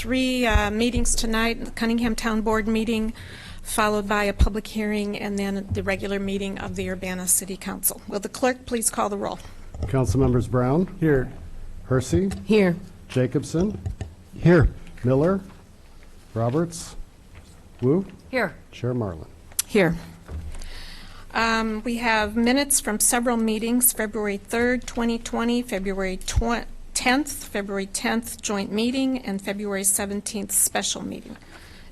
three meetings tonight: the Cunningham Town Board meeting, followed by a public hearing, and then the regular meeting of the Urbana City Council. Will the clerk please call the roll? Council members Brown? Here. Hersey? Here. Jacobson? Here. Miller? Roberts? Wu? Here. Chair Marlin. Here. We have minutes from several meetings: February 3rd, 2020, February 10th, February 10th joint meeting, and February 17th special meeting.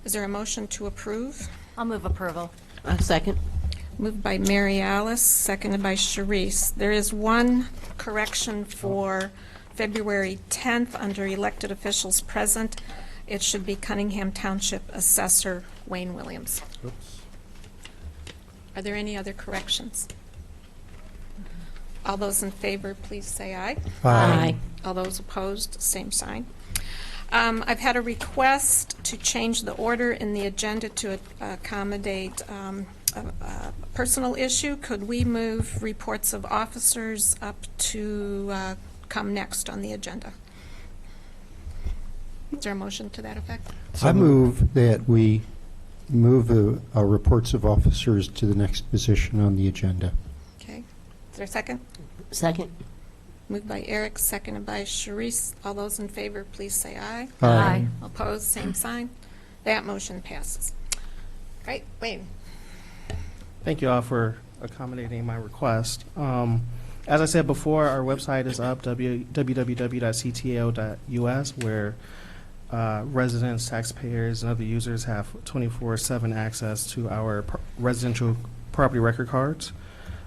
Is there a motion to approve? I'll move approval. Second. Moved by Mary Alice, seconded by Sharice. There is one correction for February 10th under elected officials present. It should be Cunningham Township Assessor Wayne Williams. Oops. Are there any other corrections? All those in favor, please say aye. Aye. All those opposed, same sign. I've had a request to change the order in the agenda to accommodate a personal issue. Could we move reports of officers up to come next on the agenda? Is there a motion to that effect? I move that we move our reports of officers to the next position on the agenda. Okay. Is there a second? Second. Moved by Eric, seconded by Sharice. All those in favor, please say aye. Aye. Opposed, same sign. That motion passes. Right, Wayne. Thank you all for accommodating my request. As I said before, our website is up, www.ctao.us, where residents, taxpayers, and other users have 24/7 access to our residential property record cards.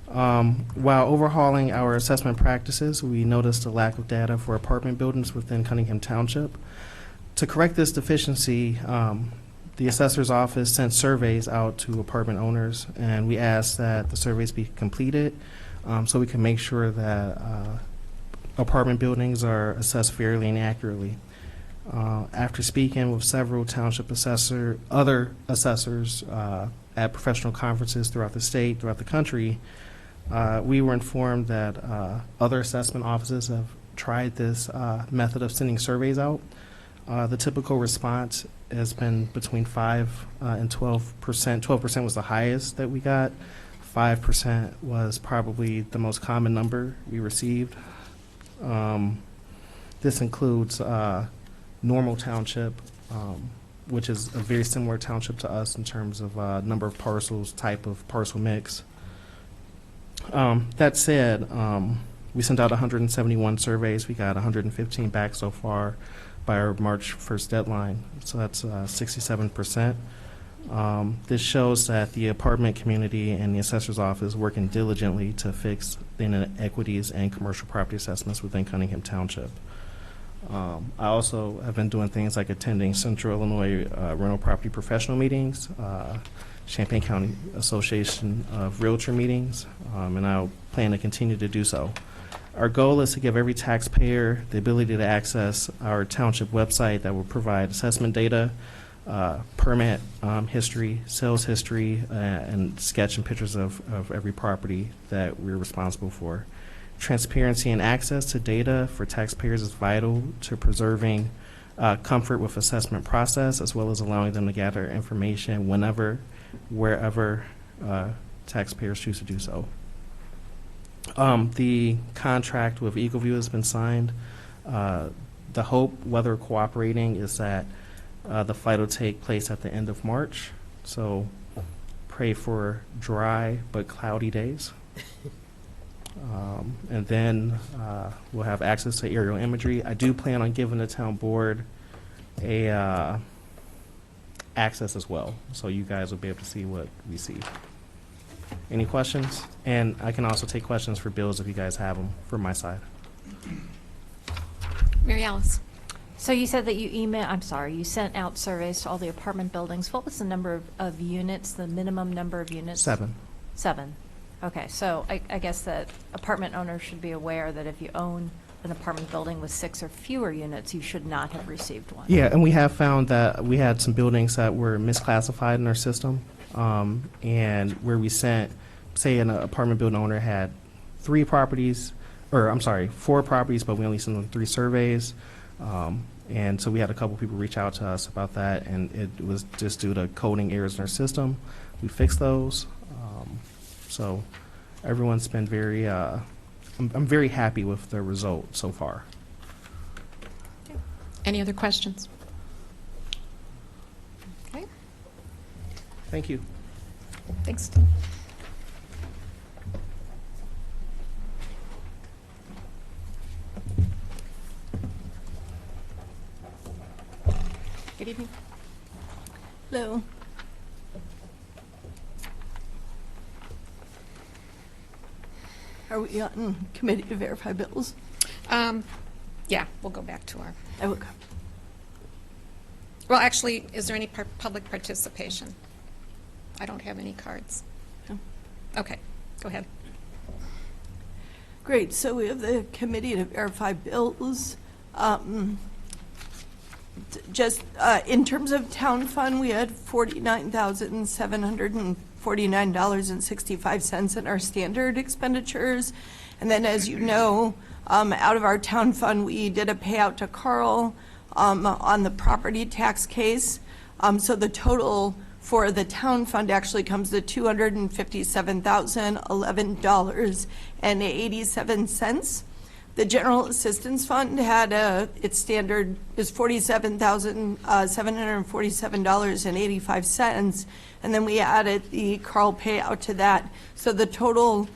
While overhauling our assessment practices, we noticed a lack of data for apartment buildings within Cunningham Township. To correct this deficiency, the assessor's office sent surveys out to apartment owners, and we asked that the surveys be completed so we can make sure that apartment buildings are assessed fairly and accurately. After speaking with several township other assessors at professional conferences throughout the state, throughout the country, we were informed that other assessment offices have tried this method of sending surveys out. The typical response has been between 5 and 12%. 12% was the highest that we got. 5% was probably the most common number we received. This includes Normal Township, which is a very similar township to us in terms of number of parcels, type of parcel mix. That said, we sent out 171 surveys. We got 115 back so far by our March 1st deadline, so that's 67%. This shows that the apartment community and the assessor's office working diligently to fix the inequities and commercial property assessments within Cunningham Township. I also have been doing things like attending Central Illinois rental property professional meetings, Champaign County Association of Realtor meetings, and I'll plan to continue to do so. Our goal is to give every taxpayer the ability to access our township website that will provide assessment data, permit history, sales history, and sketch and pictures of every property that we're responsible for. Transparency and access to data for taxpayers is vital to preserving comfort with assessment process, as well as allowing them to gather information whenever, wherever taxpayers choose to do so. The contract with EagleView has been signed. The hope, whether cooperating, is that the flight will take place at the end of March. So pray for dry but cloudy days. And then we'll have access to aerial imagery. I do plan on giving the town board a access as well, so you guys will be able to see what we see. Any questions? And I can also take questions for bills if you guys have them from my side. Mary Alice. So you said that you sent out surveys to all the apartment buildings. What was the number of units, the minimum number of units? 7. 7. Okay, so I guess that apartment owners should be aware that if you own an apartment building with 6 or fewer units, you should not have received one. Yeah, and we have found that we had some buildings that were misclassified in our system, and where we sent, say an apartment building owner had 4 properties, but we only sent them 3 surveys. And so we had a couple people reach out to us about that, and it was just due to coding errors in our system. We fixed those. So everyone's been very, I'm very happy with the result so far. Any other questions? Okay, Thank you. thanks, Tim. Good evening. Hello. Are we on committee to verify bills? Yeah, we'll go back to our, I will go. well, actually, is there any public participation? I don't have any cards. No. Okay, go ahead. Great, so we have the committee to verify bills. Just in terms of town fund, we had $49,749.65 in our standard expenditures. And then, as you know, out of our town fund, we did a payout to Carl on the property tax case. So the total for the town fund actually comes to $257,011.87. The general assistance fund had its standard is $47,747.85, and then we added the Carl payout to that. So the total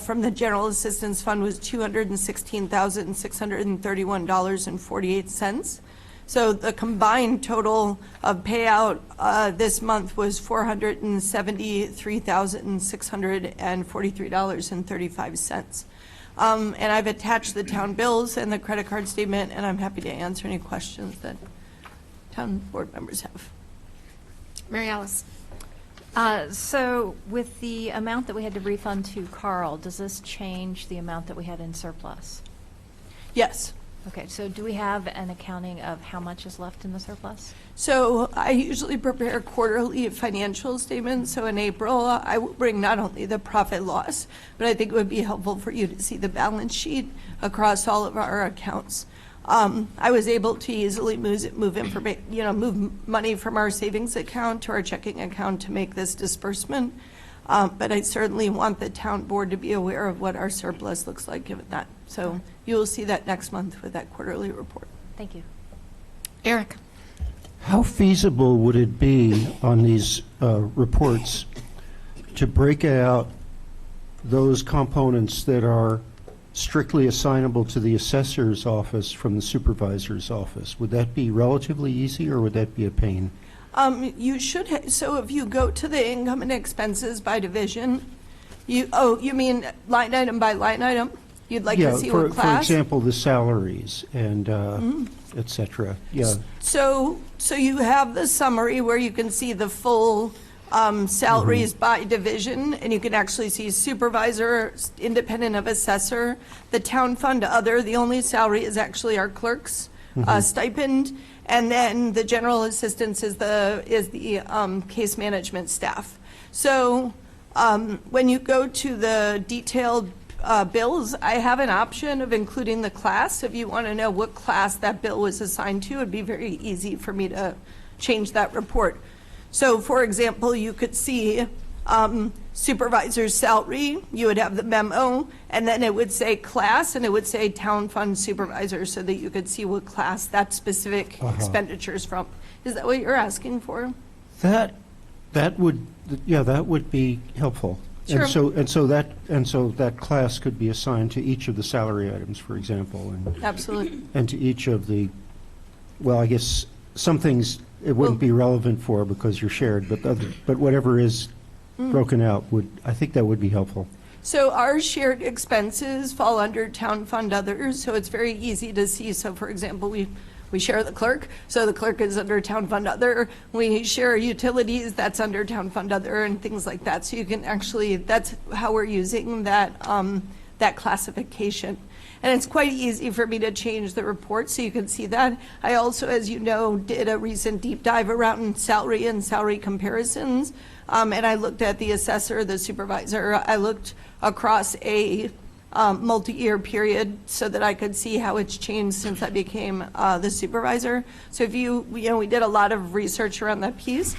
from the general assistance fund was $216,631.48. So the combined total of payout this month was $473,643.35. And I've attached the town bills and the credit card statement, and I'm happy to answer any questions that town board members have. Mary Alice? So with the amount that we had to refund to Carl, does this change the amount that we had in surplus? Yes. Okay, so do we have an accounting of how much is left in the surplus? So I usually prepare quarterly financial statements. So in April, I will bring not only the profit loss, but I think it would be helpful for you to see the balance sheet across all of our accounts. I was able to easily move money from our savings account to our checking account to make this disbursement. But I certainly want the town board to be aware of what our surplus looks like given that. So you will see that next month with that quarterly report. Thank you. Eric? How feasible would it be on these reports to break out those components that are strictly assignable to the assessor's office from the supervisor's office? Would that be relatively easy, or would that be a pain? You should, so if you go to the income and expenses by division, you mean line item by line item? You'd like to see what for class? example, the salaries and et cetera. Yeah. So you have the summary where you can see the full salaries by division, and you can actually see supervisor, independent of assessor, the town fund other. The only salary is actually our clerk's stipend, and then the general assistance is the case management staff. So when you go to the detailed bills, I have an option of including the class. If you want to know what class that bill was assigned to, it'd be very easy for me to change that report. So for example, you could see supervisor's salary, you would have the memo, and then it would say class, and it would say town fund supervisor, so that you could see what class that specific expenditure is from. Is that what you're asking for? That would be helpful. Sure. And so that class could be assigned to each of the salary items, for example, Absolutely. and to each of the, well, I guess some things it wouldn't be relevant for because you're shared, but whatever is broken out I think that would be helpful. So our shared expenses fall under town fund others, so it's very easy to see. So for example, we share the clerk, so the clerk is under town fund other. We share utilities, that's under town fund other, and things like that. So you can actually, that's how we're using that, that classification. And it's quite easy for me to change the report so you can see that. I also, as you know, did a recent deep dive around salary and salary comparisons. And I looked at the assessor, the supervisor. I looked across a multi-year period so that I could see how it's changed since I became the supervisor. So if we did a lot of research around that piece.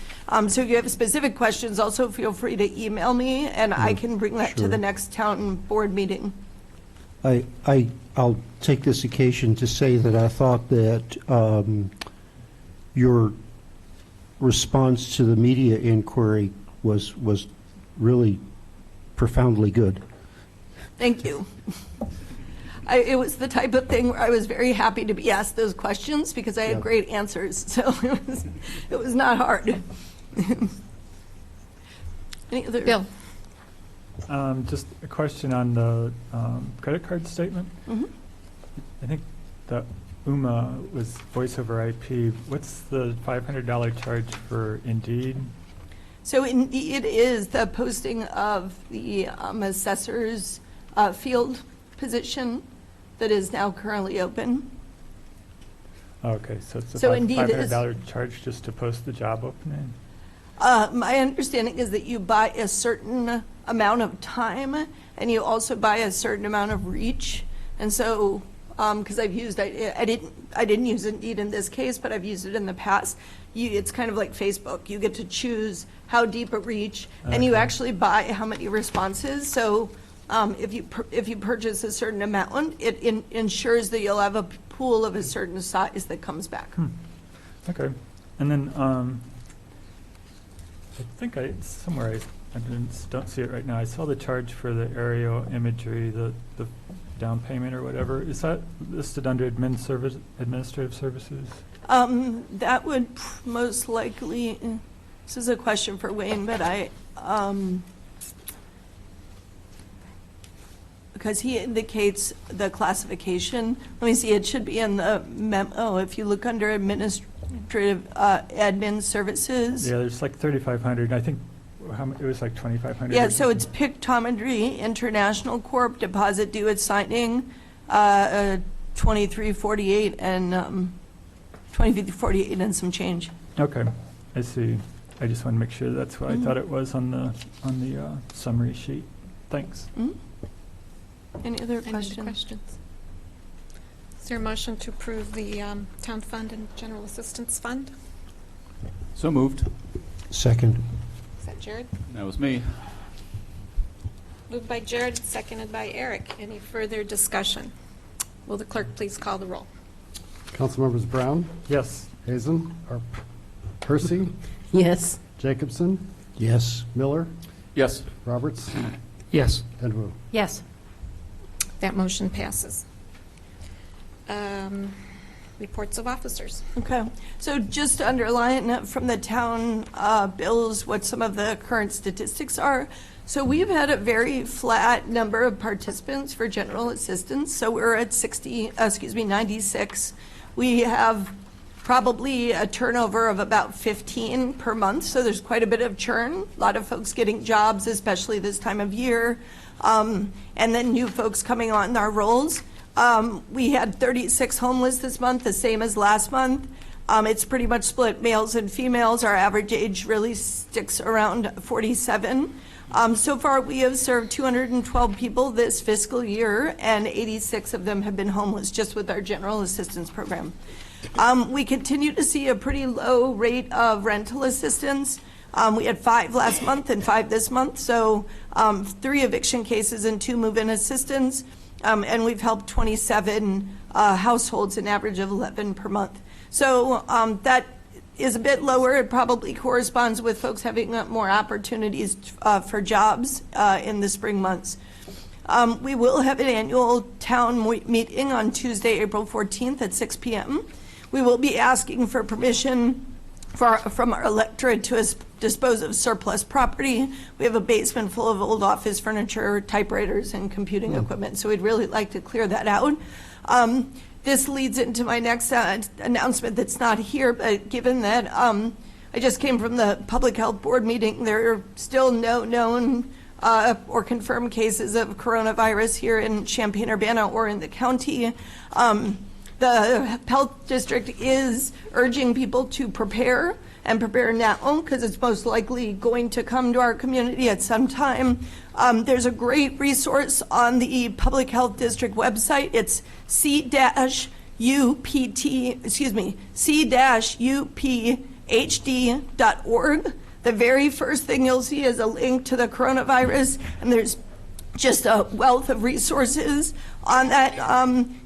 So if you have specific questions, also feel free to email me, and I can bring that to Sure. the next town board meeting. I'll take this occasion to say that I thought that your response to the media inquiry was really profoundly good. Thank you. It was the type of thing where I was very happy to be asked those questions because I had Yeah. great answers. So it was not hard. Any other? Bill? Just a question on the credit card statement. Mhm. I think the UMA was voice over IP. What's the $500 charge for Indeed? So indeed, it is the posting of the assessor's field position that is now currently open. Okay, so it's a So Indeed is- $500 charge just to post the job opening? My understanding is that you buy a certain amount of time, and you also buy a certain amount of reach. And so, because I didn't use Indeed in this case, but I've used it in the past. It's kind of like Facebook. You get to choose how deep a reach, and you Okay. actually buy how many responses. So, if you purchase a certain amount, it ensures that you'll have a pool of a certain size that comes back. Okay. And then, I think somewhere I don't see it right now. I saw the charge for the aerial imagery, the down payment or whatever. Is that listed under administrative services? That would most likely, this is a question for Wayne, but because he indicates the classification. Let me see, it should be in the memo. If you look under administrative admin services. Yeah, there's like 3,500. I think it was like 2,500. Yeah, so it's Pictometry International Corp. Deposit due at signing, 2348 and 2348 and some change. Okay, I see. I just want to make sure that's what I thought it was on the summary sheet. Thanks. Mhm. Any other Any questions? questions? Is there a motion to approve the town fund and general assistance fund? So moved. Second. Is that Jared? That was me. Moved by Jared, seconded by Eric. Any further discussion? Will the clerk please call the roll? Councilmembers Brown, Yes. Hazen, or Hersey, Yes. Jacobson, Yes. Miller, Yes. Roberts, Yes. and Wu. Yes. That motion passes. Reports of officers. Okay, so just to underline from the town bills what some of the current statistics are. So we've had a very flat number of participants for general assistance. So we're at 96. We have probably a turnover of about 15 per month. So there's quite a bit of churn. A lot of folks getting jobs, especially this time of year. And then new folks coming on our rolls. We had 36 homeless this month, the same as last month. It's pretty much split males and females. Our average age really sticks around 47. So far, we have served 212 people this fiscal year, and 86 of them have been homeless just with our general assistance program. We continue to see a pretty low rate of rental assistance. We had 5 last month and 5 this month, so 3 eviction cases and 2 move-in assistance. And we've helped 27 households, an average of 11 per month. So that is a bit lower. It probably corresponds with folks having more opportunities for jobs in the spring months. We will have an annual town meeting on Tuesday, April 14th at 6 p.m. We will be asking for permission from our electorate to dispose of surplus property. We have a basement full of old office furniture, typewriters, and computing equipment, so we'd really like to clear that out. This leads into my next announcement that's not here, but given that I just came from the Public Health Board meeting, there are still no known or confirmed cases of coronavirus here in Champaign-Urbana or in the county. The health district is urging people to prepare and prepare now because it's most likely going to come to our community at some time. There's a great resource on the Public Health District website. It's c-uphd.org. The very first thing you'll see is a link to the coronavirus, and there's just a wealth of resources on that.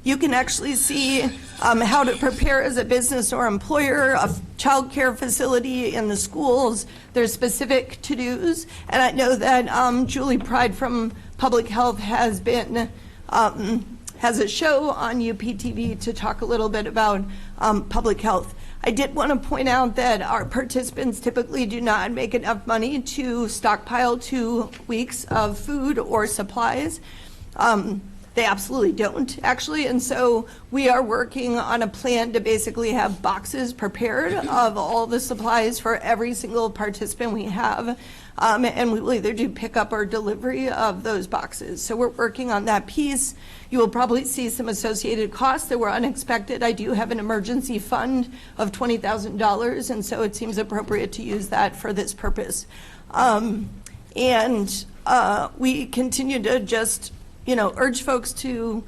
You can actually see how to prepare as a business or employer, a child care facility in the schools. There's specific to-dos. And I know that Julie Pride from Public Health has been, has a show on UPTV to talk a little bit about public health. I did want to point out that our participants typically do not make enough money to stockpile 2 weeks of food or supplies. They absolutely don't, actually, and so we are working on a plan to basically have boxes prepared of all the supplies for every single participant we have, and we will either do pickup or delivery of those boxes. So we're working on that piece. You will probably see some associated costs that were unexpected. I do have an emergency fund of $20,000, and so it seems appropriate to use that for this purpose. We continue to just urge folks to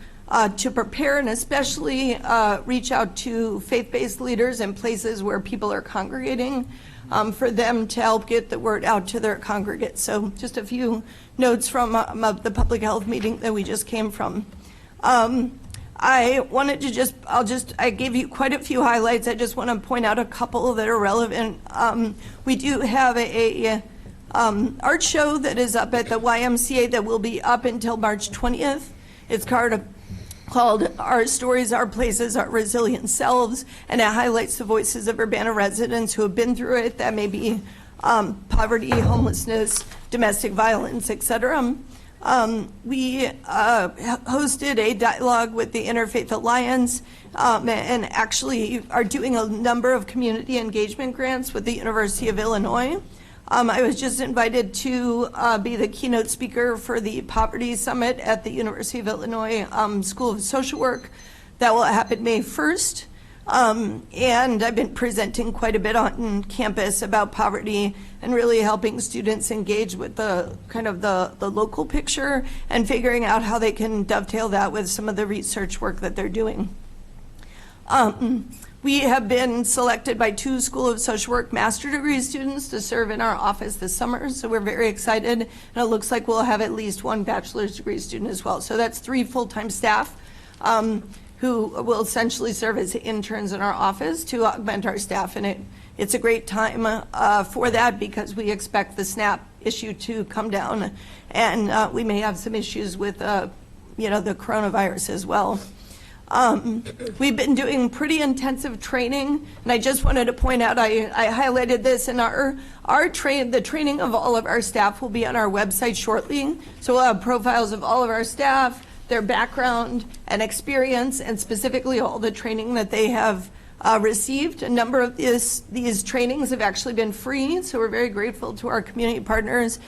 prepare and especially reach out to faith-based leaders in places where people are congregating for them to help get the word out to their congregates. So just a few notes from the public health meeting that we just came from. I wanted to I gave you quite a few highlights. I just want to point out a couple that are relevant. We do have a art show that is up at the YMCA that will be up until March 20th. It's called Our Stories, Our Places, Our Resilient Selves, and it highlights the voices of Urbana residents who have been through it. That may be poverty, homelessness, domestic violence, etc. We hosted a dialogue with the Interfaith Alliance and actually are doing a number of community engagement grants with the University of Illinois. I was just invited to be the keynote speaker for the Poverty Summit at the University of Illinois School of Social Work. That will happen May 1st. And I've been presenting quite a bit on campus about poverty and really helping students engage with the kind of the local picture and figuring out how they can dovetail that with some of the research work that they're doing. We have been selected by 2 School of Social Work master degree students to serve in our office this summer, so we're very excited, and it looks like we'll have at least 1 bachelor's degree student as well. So that's 3 full-time staff who will essentially serve as interns in our office to augment our staff, and it's a great time for that because we expect the SNAP issue to come down, and we may have some issues with the coronavirus as well. We've been doing pretty intensive training, and I just wanted to point out, I highlighted this in the training of all of our staff will be on our website shortly. So we'll have profiles of all of our staff, their background and experience, and specifically all the training that they have received. A number of these trainings have actually been free, so we're very grateful to our community partners.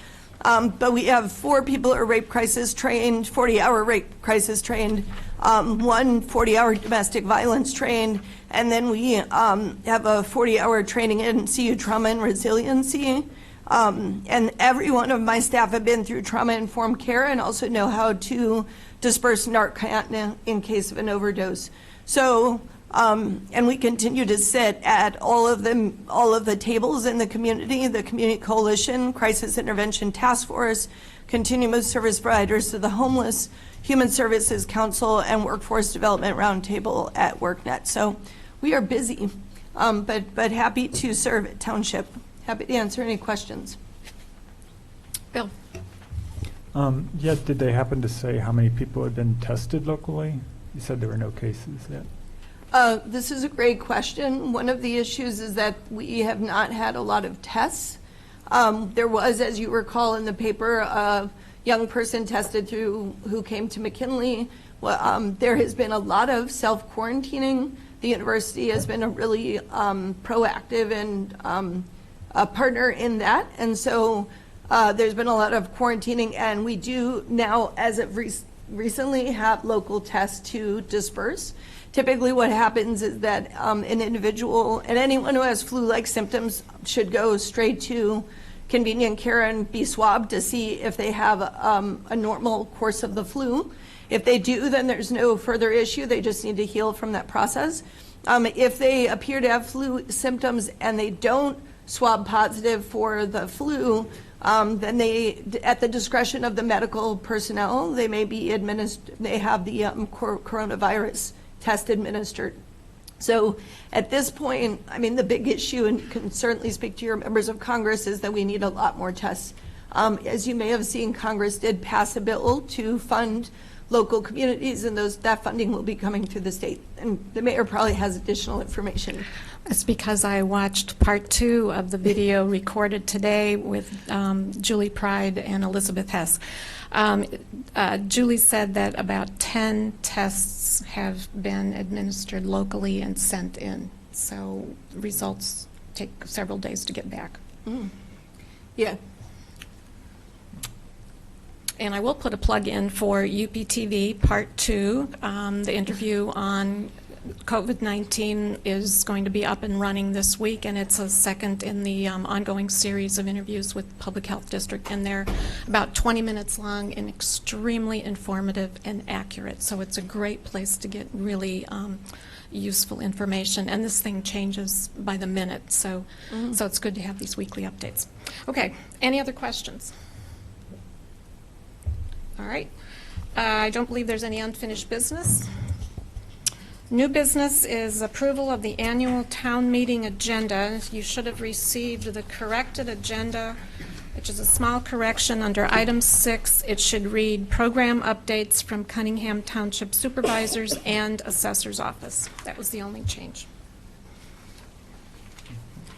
But we have 4 people who are rape crisis trained, 40-hour rape crisis trained, 1 40-hour domestic violence trained, and then we have a 40-hour training in CU trauma and resiliency. And every one of my staff have been through trauma-informed care and also know how to disperse Narcan in case of an overdose. So, and we continue to sit at all of the tables in the Community Coalition, Crisis Intervention Task Force, Continuum of Service Providers to the Homeless, Human Services Council, and Workforce Development Roundtable at WorkNet. So we are busy, but happy to serve at Township. Happy to answer any questions. Bill. Did they happen to say how many people had been tested locally? You said there were no cases yet. This is a great question. One of the issues is that we have not had a lot of tests. There was, as you recall in the paper, a young person tested who came to McKinley. Well, there has been a lot of self-quarantining. The university has been a really proactive and a partner in that. And so there's been a lot of quarantining, and we do now, as of recently, have local tests to disperse. Typically, what happens is that an individual, and anyone who has flu-like symptoms should go straight to convenient care and be swabbed to see if they have a normal course of the flu. If they do, then there's no further issue. They just need to heal from that process. If they appear to have flu symptoms and they don't swab positive for the flu, then they, at the discretion of the medical personnel, they may be administered, they have the coronavirus test administered. So at this point, I mean, the big issue, and can certainly speak to your members of Congress, is that we need a lot more tests. As you may have seen, Congress did pass a bill to fund local communities, and that funding will be coming through the state. And the mayor probably has additional information. It's because I watched part 2 of the video recorded today with Julie Pride and Elizabeth Hess. Julie said that about 10 tests have been administered locally and sent in. So results take several days to get back. Yeah. And I will put a plug in for UPTV Part 2. The interview on COVID-19 is going to be up and running this week, and it's a second in the ongoing series of interviews with Public Health District, and they're about 20 minutes long and extremely informative and accurate. So it's a great place to get really useful information, and this thing changes by the minute, so so it's good to have these weekly updates. Okay, any other questions? All right. I don't believe there's any unfinished business. New business is approval of the annual town meeting agenda. You should have received the corrected agenda, which is a small correction under item 6. It should read program updates from Cunningham Township Supervisors and Assessor's Office. That was the only change.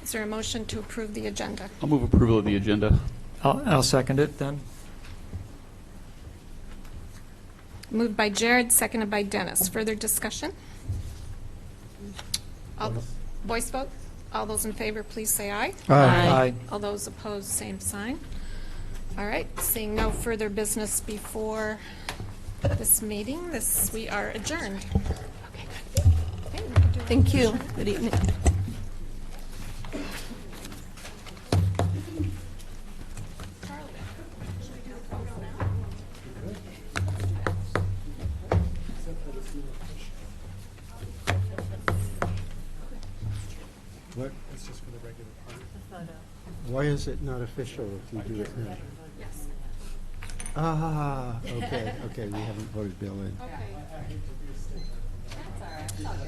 Is there a motion to approve the agenda? I'll move approval of the agenda. I'll second it then. Moved by Jared, seconded by Dennis. Further discussion? Voice vote? All those in favor, please say aye. Aye. All those opposed, same sign. All right, seeing no further business before this meeting, we are adjourned. Okay, we can do Thank you. Good evening. What? Why is it not official if you do it now? Yes. Ah, okay, we haven't voted Bill in.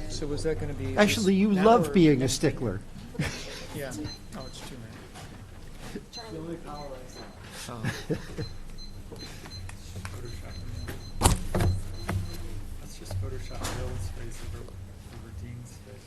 So was that going to be? Actually, you now love or- being a stickler. Yeah. Oh, it's 2 minutes. Oh. Let's just Photoshop Bill's face over Dean's face.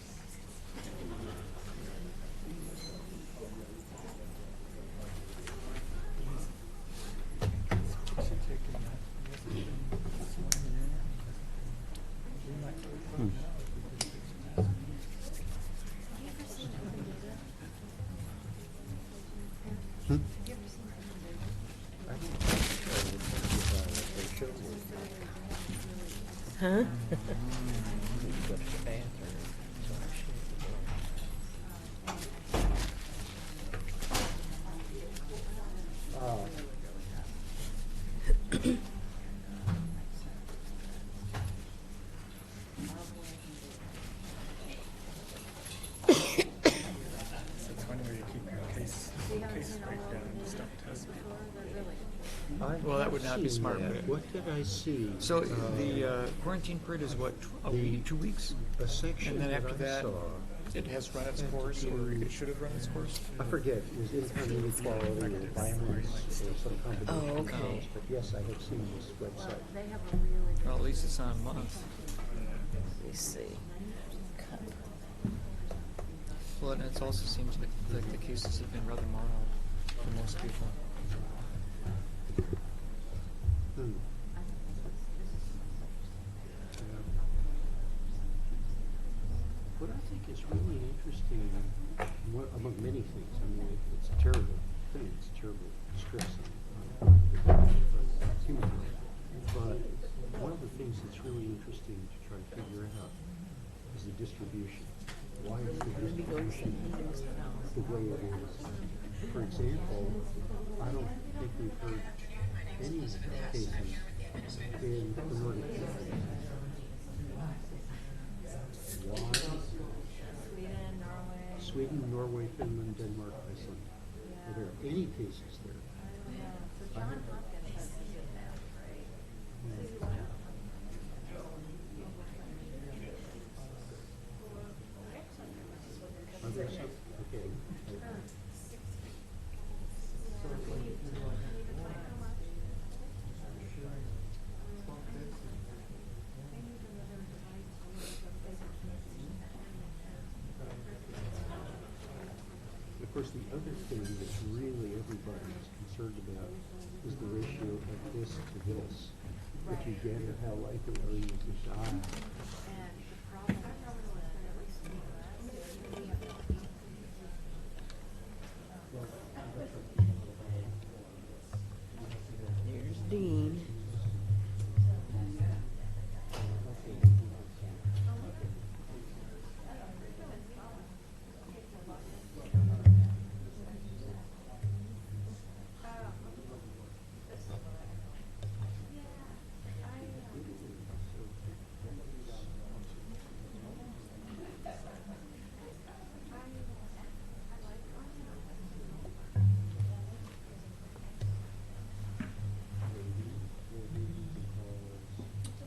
Huh? It's funny where you keep your case breakdown and stuff test. Well, that would not be smart, would it? What did I see? So the quarantine period is what, a week, 2 weeks? A section And then that after I that, saw, it has run its course, or it should have run its course? I forget, it was income inequality or violence or some combination of okay. those, but yes, I have seen this website. Well, at least it's on a month. Let me see. Well, and it also seems like the cases have been rather mild for most people. Hmm. What I think is really interesting, among many things, I mean, it's a terrible thing, it's terrible stress on human life. But one of the things that's really interesting to try to figure out is the distribution. Why is the distribution the way it is? For example, I don't think we've heard any cases in the Nordic countries. Why? Sweden, Norway, Finland, Denmark, Iceland. Are there any cases there? I haven't. Are there some? Okay. Of course, the other thing that really everybody is concerned about is the ratio of this to this. If you get it, how likely are you to die? There's Dean.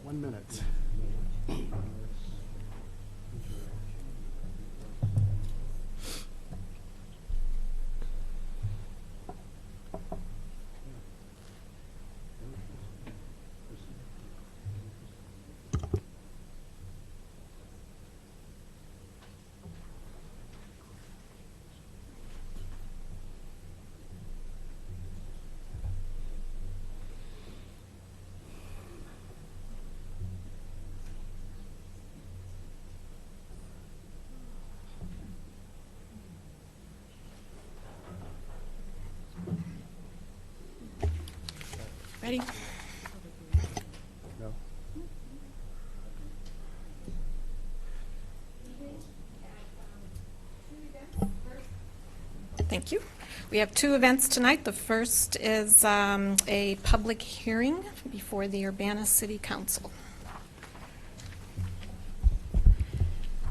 One minute. Ready? No. Thank you. We have two events tonight. The first is a public hearing before the Urbana City Council.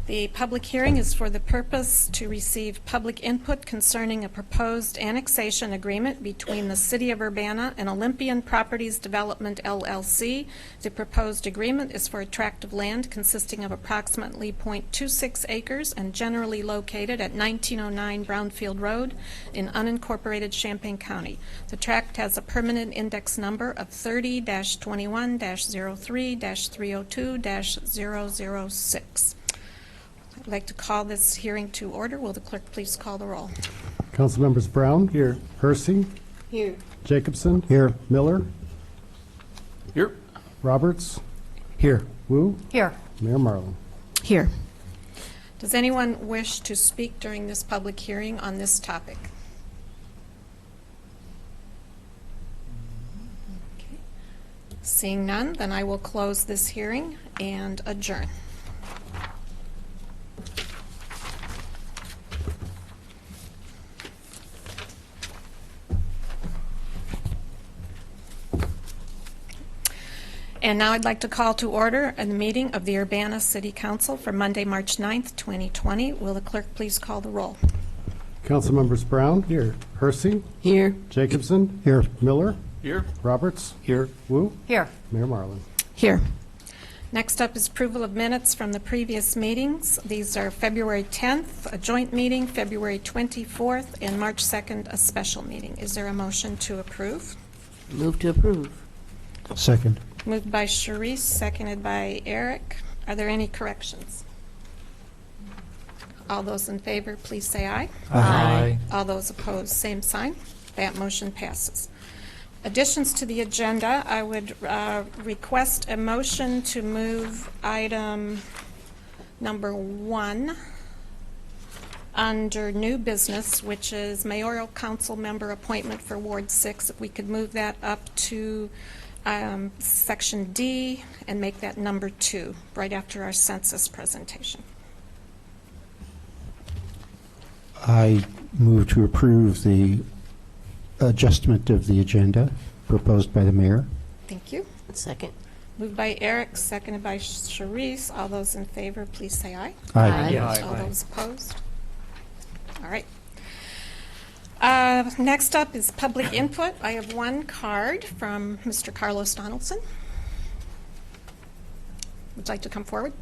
The public hearing is for the purpose to receive public input concerning a proposed annexation agreement between the City of Urbana and Olympian Properties Development, LLC. The proposed agreement is for a tract of land consisting of approximately .26 acres and generally located at 1909 Brownfield Road in unincorporated Champaign County. The tract has a permanent index number of 30-21-03-302-006. I'd like to call this hearing to order. Will the clerk please call the roll? Council members Brown? Here. Hersey? Here. Jacobson? Here. Miller? Here. Roberts? Here. Wu? Here. Mayor Marlin? Here. Does anyone wish to speak during this public hearing on this topic? Okay. Seeing none, then I will close this hearing and adjourn. And now I'd like to call to order a meeting of the Urbana City Council for Monday, March 9th, 2020. Will the clerk please call the roll? Council members Brown? Here. Hersey? Here. Jacobson? Here. Miller? Here. Roberts? Here. Wu? Here. Mayor Marlin? Here. Next up is approval of minutes from the previous meetings. These are February 10th, a joint meeting, February 24th, and March 2nd, a special meeting. Is there a motion to approve? Move to approve. Second. Moved by Sharice, seconded by Eric. Are there any corrections? All those in favor, please say aye. Aye. All those opposed, same sign. That motion passes. Additions to the agenda, I would request a motion to move item number 1 under new business, which is mayoral council member appointment for Ward 6. If we could move that up to section D and make that number 2, right after our census presentation. I move to approve the adjustment of the agenda proposed by the mayor. Thank you. Second. Moved by Eric, seconded by Sharice. All those in favor, please say aye. Aye. Yes. All those opposed? All right. Next up is public input. I have one card from Mr. Carlos Donaldson. Would you like to come forward?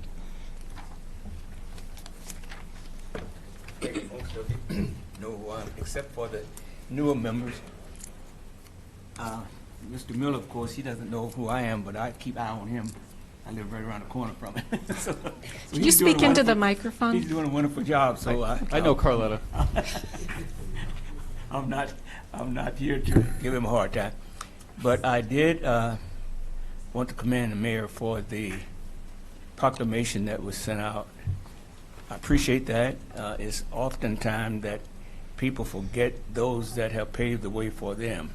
Most of it know, except for the newer members. Mr. Miller, of course, he doesn't know who I am, but I keep eye on him. I live right around the corner from him. So Could he's you doing speak a into the wonderful- microphone? He's doing a wonderful job, so I know Carletta. I'm not here to give him a hard time. But I did want to commend the mayor for the proclamation that was sent out. I appreciate that. It's oftentimes that people forget those that have paved the way for them.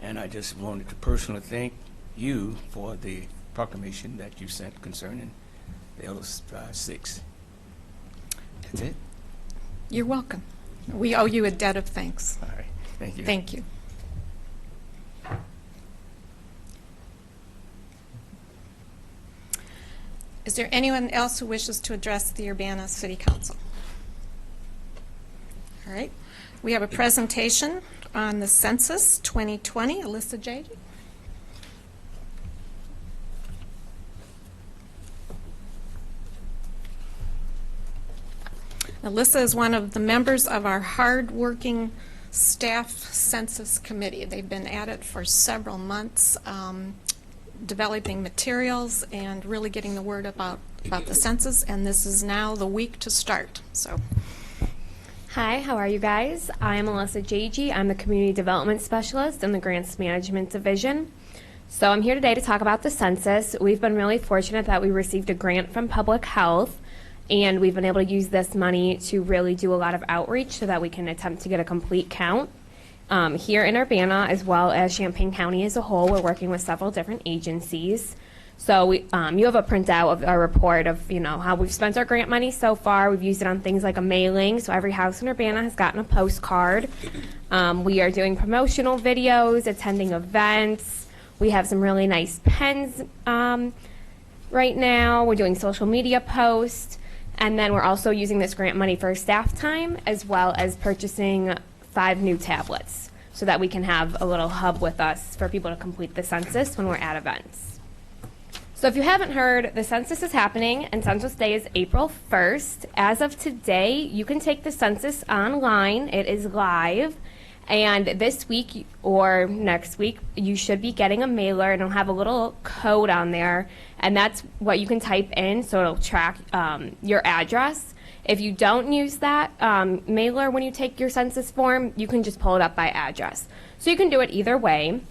And I just wanted to personally thank you for the proclamation that you sent concerning the L6. That's it. You're welcome. We owe you a debt of thanks. All right. Thank you. Thank you. Is there anyone else who wishes to address the Urbana City Council? All right. We have a presentation on the census 2020. Alyssa J. Alyssa is one of the members of our hard-working staff census committee. They've been at it for several months, developing materials and really getting the word about the census, and this is now the week to start. So, Hi, how are you guys? I'm Alyssa J.G. I'm the Community Development Specialist in the Grants Management Division. So I'm here today to talk about the census. We've been really fortunate that we received a grant from Public Health, and we've been able to use this money to really do a lot of outreach so that we can attempt to get a complete count. Here in Urbana, as well as Champaign County as a whole, we're working with several different agencies. So you have a printout of our report of how we've spent our grant money so far. We've used it on things like a mailing, so every house in Urbana has gotten a postcard. We are doing promotional videos, attending events. We have some really nice pens right now. We're doing social media posts. And then we're also using this grant money for staff time, as well as purchasing 5 new tablets so that we can have a little hub with us for people to complete the census when we're at events. So if you haven't heard, the census is happening, and Census Day is April 1st. As of today, you can take the census online. It is live. And this week or next week, you should be getting a mailer, and it'll have a little code on there, and that's what you can type in, so it'll track your address. If you don't use that mailer when you take your census form, you can just pull it up by address. So you can do it either way.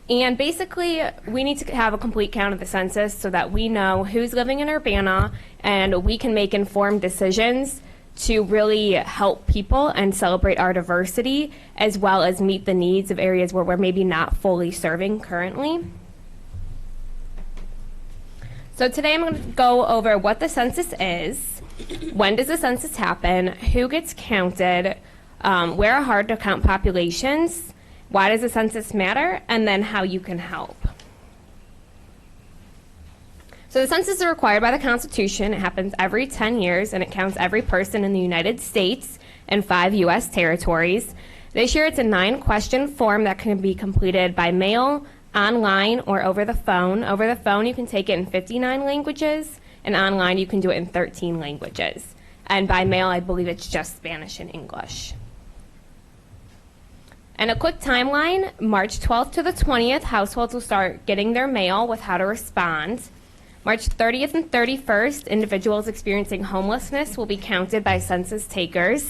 And basically, we need to have a complete count of the census so that we know who's living in Urbana, and we can make informed decisions to really help people and celebrate our diversity, as well as meet the needs of areas where we're maybe not fully serving currently. So today I'm going to go over what the census is, when does the census happen, who gets counted, where are hard to count populations, why does the census matter, and then how you can help. So the census is required by the Constitution. It happens every 10 years, and it counts every person in the United States and 5 U.S. territories. This year, it's a 9-question form that can be completed by mail, online, or over the phone. Over the phone, you can take it in 59 languages, and online, you can do it in 13 languages. And by mail, I believe it's just Spanish and English. And a quick timeline, March 12th to the 20th, households will start getting their mail with how to respond. March 30th and 31st, individuals experiencing homelessness will be counted by census takers.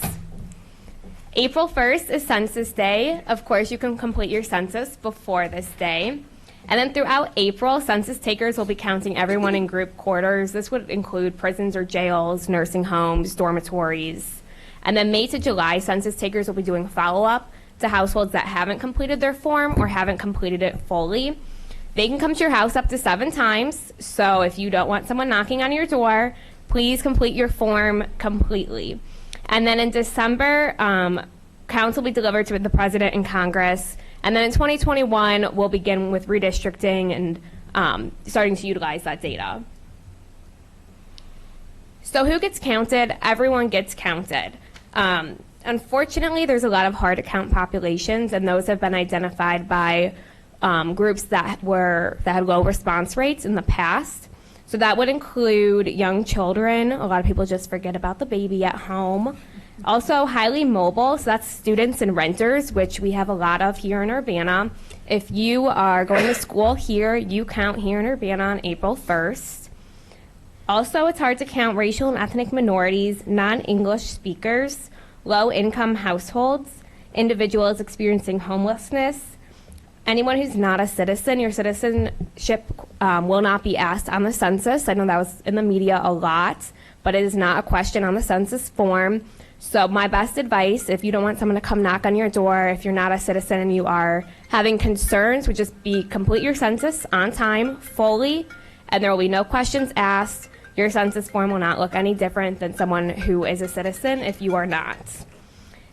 April 1st is Census Day. Of course, you can complete your census before this day. And then throughout April, census takers will be counting everyone in group quarters. This would include prisons or jails, nursing homes, dormitories. And then May to July, census takers will be doing follow-up to households that haven't completed their form or haven't completed it fully. They can come to your house up to 7 times, so if you don't want someone knocking on your door, please complete your form completely. And then in December, counts will be delivered to the President and Congress. And then in 2021, we'll begin with redistricting and starting to utilize that data. So who gets counted? Everyone gets counted. Unfortunately, there's a lot of hard-to-count populations, and those have been identified by groups that had low response rates in the past. So that would include young children. A lot of people just forget about the baby at home. Also, highly mobile, so that's students and renters, which we have a lot of here in Urbana. If you are going to school here, you count here in Urbana on April 1st. Also, it's hard to count racial and ethnic minorities, non-English speakers, low-income households, individuals experiencing homelessness, anyone who's not a citizen. Your citizenship will not be asked on the census. I know that was in the media a lot, but it is not a question on the census form. So my best advice, if you don't want someone to come knock on your door, if you're not a citizen and you are having concerns, would just be complete your census on time, fully, and there will be no questions asked. Your census form will not look any different than someone who is a citizen if you are not.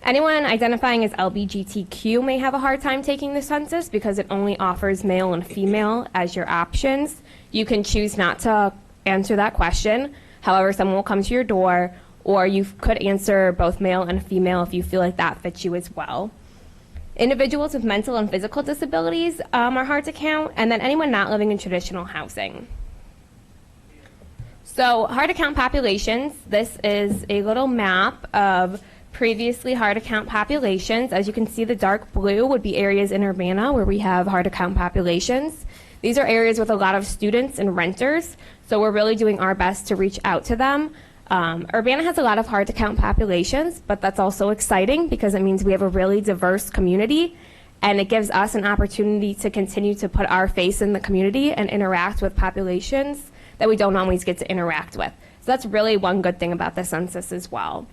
Anyone identifying as LGBTQ may have a hard time taking the census because it only offers male and female as your options. You can choose not to answer that question. However, someone will come to your door, or you could answer both male and female if you feel like that fits you as well. Individuals with mental and physical disabilities are hard to count, and then anyone not living in traditional housing. So hard to count populations, this is a little map of previously hard to count populations. As you can see, the dark blue would be areas in Urbana where we have hard to count populations. These are areas with a lot of students and renters, so we're really doing our best to reach out to them. Urbana has a lot of hard to count populations, but that's also exciting because it means we have a really diverse community, and it gives us an opportunity to continue to put our face in the community and interact with populations that we don't always get to interact with. So that's really one good thing about the census as well.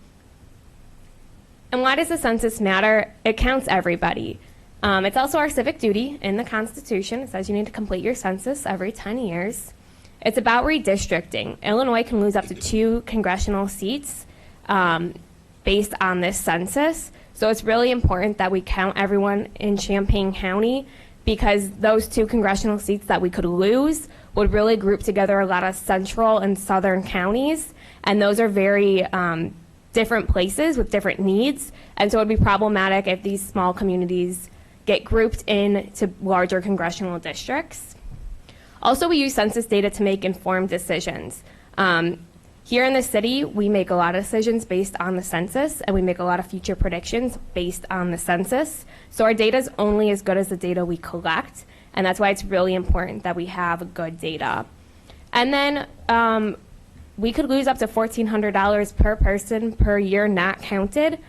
And why does the census matter? It counts everybody. It's also our civic duty in the Constitution. It says you need to complete your census every 10 years. It's about redistricting. Illinois can lose up to 2 congressional seats based on this census. So it's really important that we count everyone in Champaign County, because those 2 congressional seats that we could lose would really group together a lot of central and southern counties. And those are very different places with different needs. And so it would be problematic if these small communities get grouped into larger congressional districts. Also, we use census data to make informed decisions. Here in the city, we make a lot of decisions based on the census, and we make a lot of future predictions based on the census. So our data is only as good as the data we collect, and that's why it's really important that we have good data. And then we could lose up to $1,400 per person per year not counted.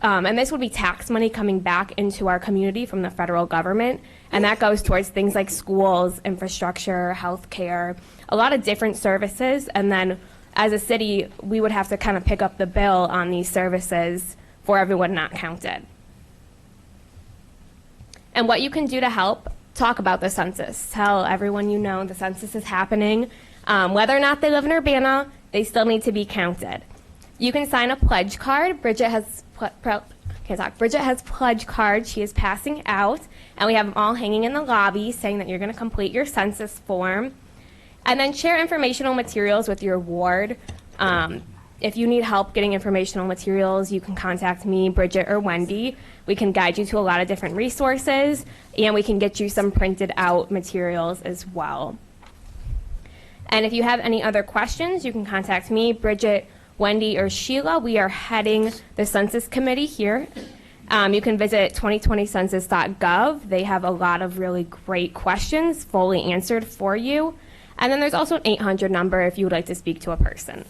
And this would be tax money coming back into our community from the federal government. And that goes towards things like schools, infrastructure, healthcare, a lot of different services. And then as a city, we would have to kind of pick up the bill on these services for everyone not counted. And what you can do to help, talk about the census. Tell everyone you know the census is happening. Whether or not they live in Urbana, they still need to be counted. You can sign a pledge card. Bridget has pledge cards she is passing out, and we have them all hanging in the lobby saying that you're going to complete your census form. And then share informational materials with your ward. If you need help getting informational materials, you can contact me, Bridget, or Wendy. We can guide you to a lot of different resources, and we can get you some printed out materials as well. And if you have any other questions, you can contact me, Bridget, Wendy, or Sheila. We are heading the Census Committee here. You can visit 2020census.gov. They have a lot of really great questions fully answered for you. And then there's also an 800 number if you would like to speak to a person.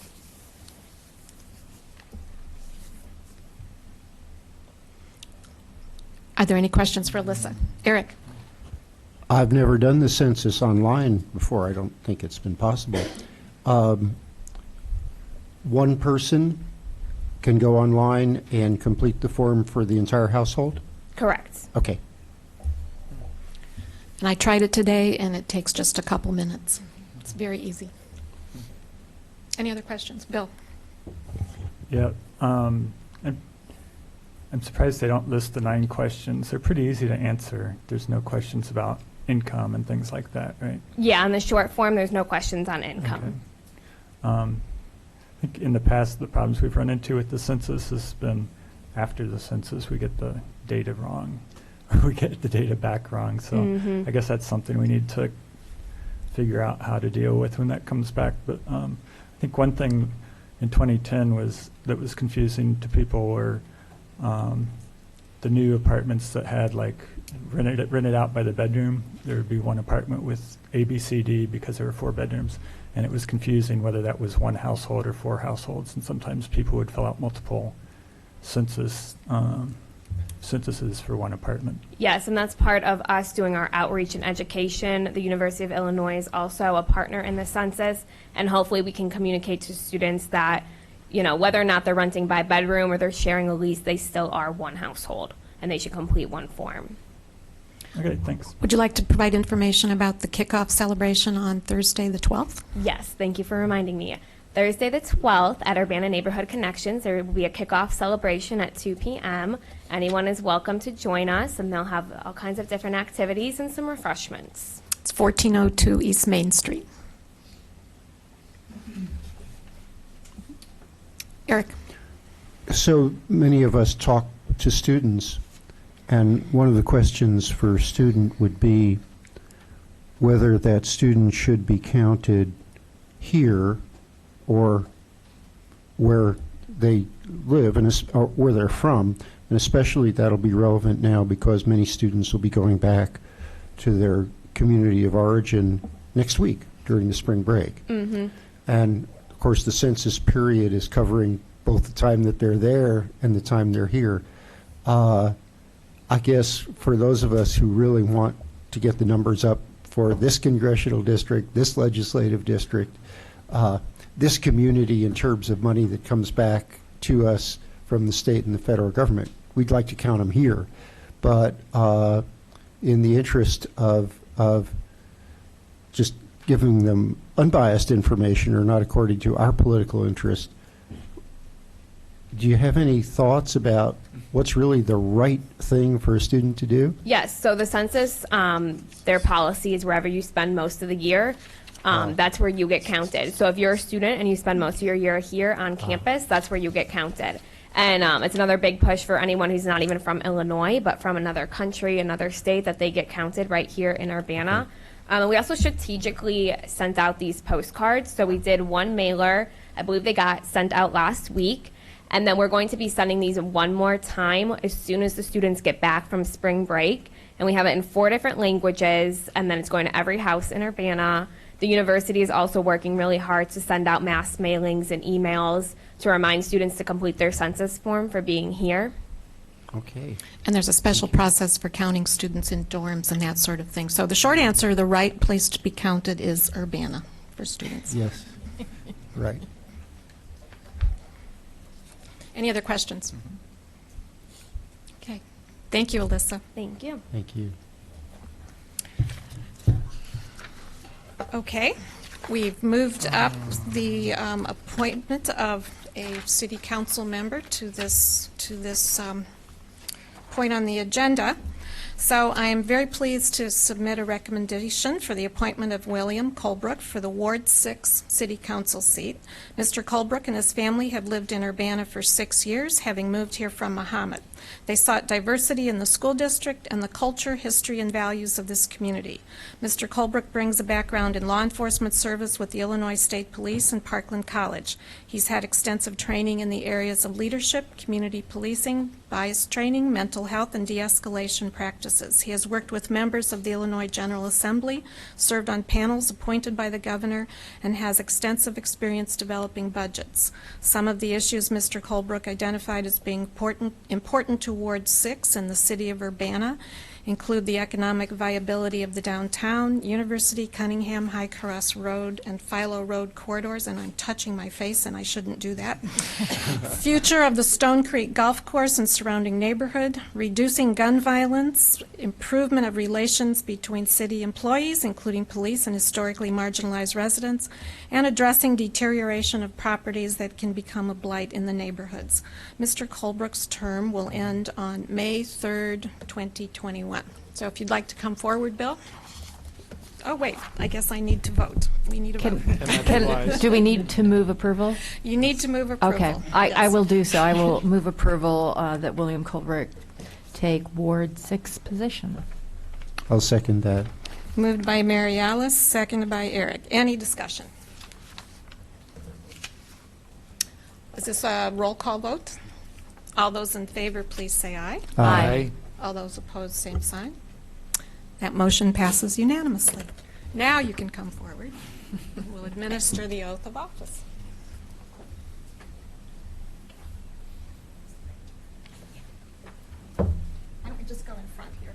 Are there any questions for Alyssa? Eric? I've never done the census online before. I don't think it's been possible. One person can go online and complete the form for the entire household? Correct. Okay. And I tried it today, and it takes just a couple minutes. It's very easy. Any other questions? Bill? Yeah, I'm surprised they don't list the 9 questions. They're pretty easy to answer. There's no questions about income and things like that, right? Yeah, on the short form, there's no questions on income. Okay. I think in the past, the problems we've run into with the census has been after the census, we get the data wrong, or we get the data back wrong. So I guess that's something we need to figure out how to deal with when that comes back. But I think one thing in 2010 that was confusing to people were the new apartments that had like rented out by the bedroom. There would be one apartment with A, B, C, D because there were 4 bedrooms, and it was confusing whether that was 1 household or 4 households. And sometimes people would fill out multiple censuses for one apartment. Yes, and that's part of us doing our outreach and education. The University of Illinois is also a partner in the census, and hopefully we can communicate to students that, you know, whether or not they're renting by bedroom or they're sharing a lease, they still are 1 household, and they should complete 1 form. Okay, thanks. Would you like to provide information about the kickoff celebration on Thursday, the 12th? Yes, thank you for reminding me. Thursday the 12th at Urbana Neighborhood Connections, there will be a kickoff celebration at 2 p.m. Anyone is welcome to join us, and they'll have all kinds of different activities and some refreshments. It's 1402 East Main Street. Eric? So many of us talk to students, and one of the questions for a student would be whether that student should be counted here or where they live or where they're from, and especially that'll be relevant now because many students will be going back to their community of origin next week during the spring break. And of course the census period is covering both the time that they're there and the time they're here. I guess for those of us who really want to get the numbers up for this congressional district, this legislative district, this community in terms of money that comes back to us from the state and the federal government, we'd like to count them here. But in the interest of just giving them unbiased information or not according to our political interest, do you have any thoughts about what's really the right thing for a student to do? Yes, so the census, their policy is wherever you spend most of the year, that's where you get counted. So if you're a student and you spend most of your year here on campus, that's where you get counted. And it's another big push for anyone who's not even from Illinois, but from another country, another state, that they get counted right here in Urbana. We also strategically sent out these postcards. So we did 1 mailer. I believe they got sent out last week. And then we're going to be sending these 1 more time as soon as the students get back from spring break. And we have it in 4 different languages, and then it's going to every house in Urbana. The university is also working really hard to send out mass mailings and emails to remind students to complete their census form for being here. Okay. And there's a special process for counting students in dorms and that sort of thing. So the short answer, the right place to be counted is Urbana for students. Yes. Right. Any other questions? Okay. Thank you, Alyssa. Thank you. Thank you. Okay. We've moved up the appointment of a city council member to this point on the agenda. So I am very pleased to submit a recommendation for the appointment of William Colebrook for the Ward 6 City Council seat. Mr. Colebrook and his family have lived in Urbana for 6 years, having moved here from Mahomet. They sought diversity in the school district and the culture, history, and values of this community. Mr. Colebrook brings a background in law enforcement service with the Illinois State Police and Parkland College. He's had extensive training in the areas of leadership, community policing, bias training, mental health, and de-escalation practices. He has worked with members of the Illinois General Assembly, served on panels appointed by the governor, and has extensive experience developing budgets. Some of the issues Mr. Colebrook identified as being important to Ward 6 in the city of Urbana include the economic viability of the downtown, University, Cunningham, High Cross Road, and Philo Road corridors, and I'm touching my face, and I shouldn't do that. Future of the Stone Creek Golf Course and surrounding neighborhood, reducing gun violence, improvement of relations between city employees, including police and historically marginalized residents, and addressing deterioration of properties that can become a blight in the neighborhoods. Mr. Colebrook's term will end on May 3rd, 2021. So if you'd like to come forward, Bill. Oh, wait, I guess I need to vote. We need a vote. Do we need to move approval? You need to move approval. Okay, I Yes. will do so. I will move approval that William Colbrook take Ward 6 position. I'll second that. Moved by Mary Alice, seconded by Eric. Any discussion? Is this a roll call vote? All those in favor, please say aye. Aye. All those opposed, same sign. That motion passes unanimously. Now you can come forward. We'll administer the oath of office. Why don't we just go in front here?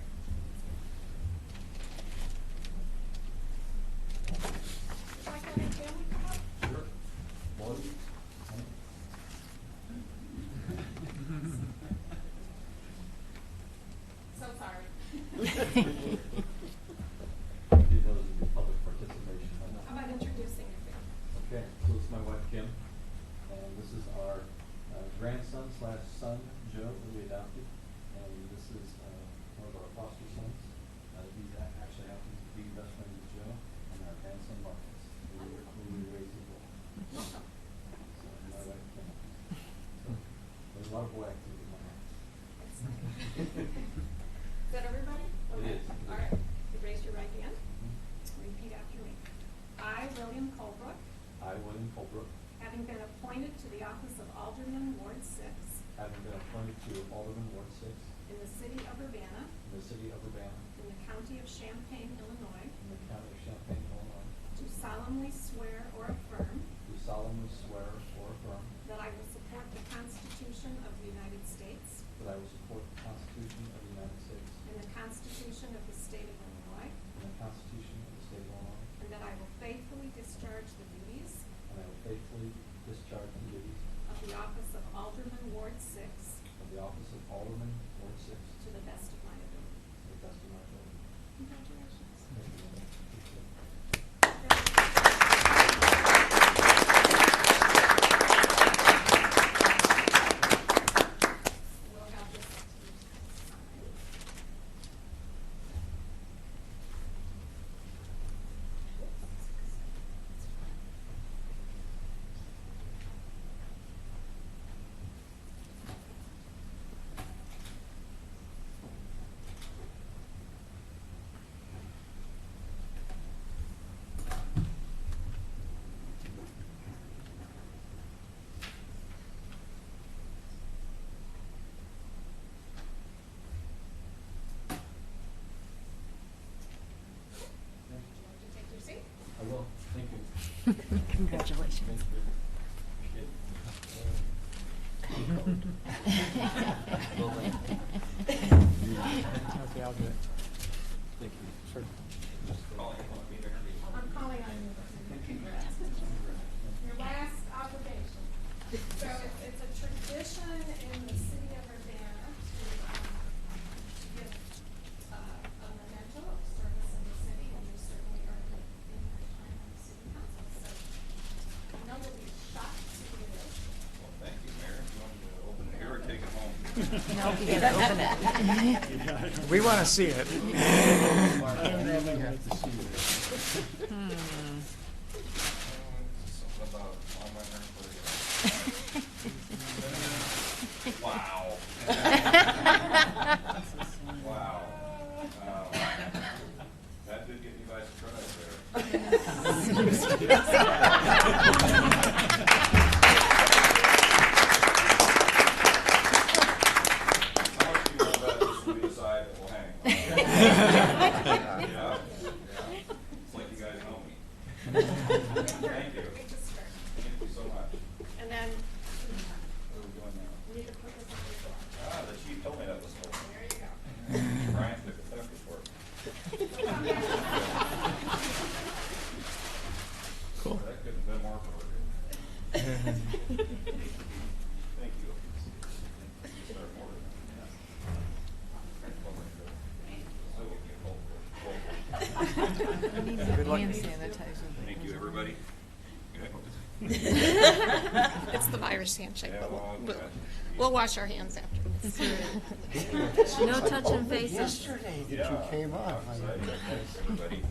Would you like to have your family come up? So sorry. How about introducing your family? Okay, so this is my wife Kim, and this is our grandson slash son Joe that we adopted, and this is one of our foster sons. He actually happens to be best friend with Joe, and our grandson Marcus, who we raised as well. So my wife Kim. So there's a lot of boy activity in my house. Is that everybody? It Okay. is. All right. You raise your right hand. Repeat after me. I, William Colebrook, I, William Colebrook, having been appointed to the office of Alderman, Ward 6, having been appointed to Alderman Ward 6 in the city of Urbana, in the city of Urbana, in the county of Champaign, Illinois, in the county of Champaign, Illinois, do solemnly swear or affirm do solemnly swear or affirm that I will support the Constitution of the United States that I will support the Constitution of the United States and the Constitution of the state of Illinois, and the Constitution of the state of Illinois, and that I will faithfully discharge the duties and I will faithfully discharge the duties of the office of Alderman, Ward 6, of the office of Alderman, Ward 6, to the best of my ability. to the best of my ability. Congratulations. Thank you very much. Appreciate it. We'll have this sign. Would you like to take your seat? I will. Thank you. Congratulations. Thank you. Appreciate Okay, I'll do it. Thank you. Sure. I'm calling on you. Congrats. Your last obligation. So it's a tradition in the city of Urbana to give a memento of service in the city, and you certainly earned it in your time on the city council. So I know you'll be shocked to see this. Well, thank you, Mayor. If you want me to open it here or take it home? No, you gotta open it. We want to see it. Something about all my hair for you. Wow. Wow. That did get you by surprise there. How much do you know about this will be the side that will hang? Yeah? Yeah. It's like you guys know me. Thank you. Thank you so much. And then What are we doing now? you need to put this on your door. Ah, the Good luck. Thank you, everybody. It's the virus handshake, Yeah, but well, we'll wash our hands afterwards. No touching faces. Yesterday that you came up. Thanks, everybody.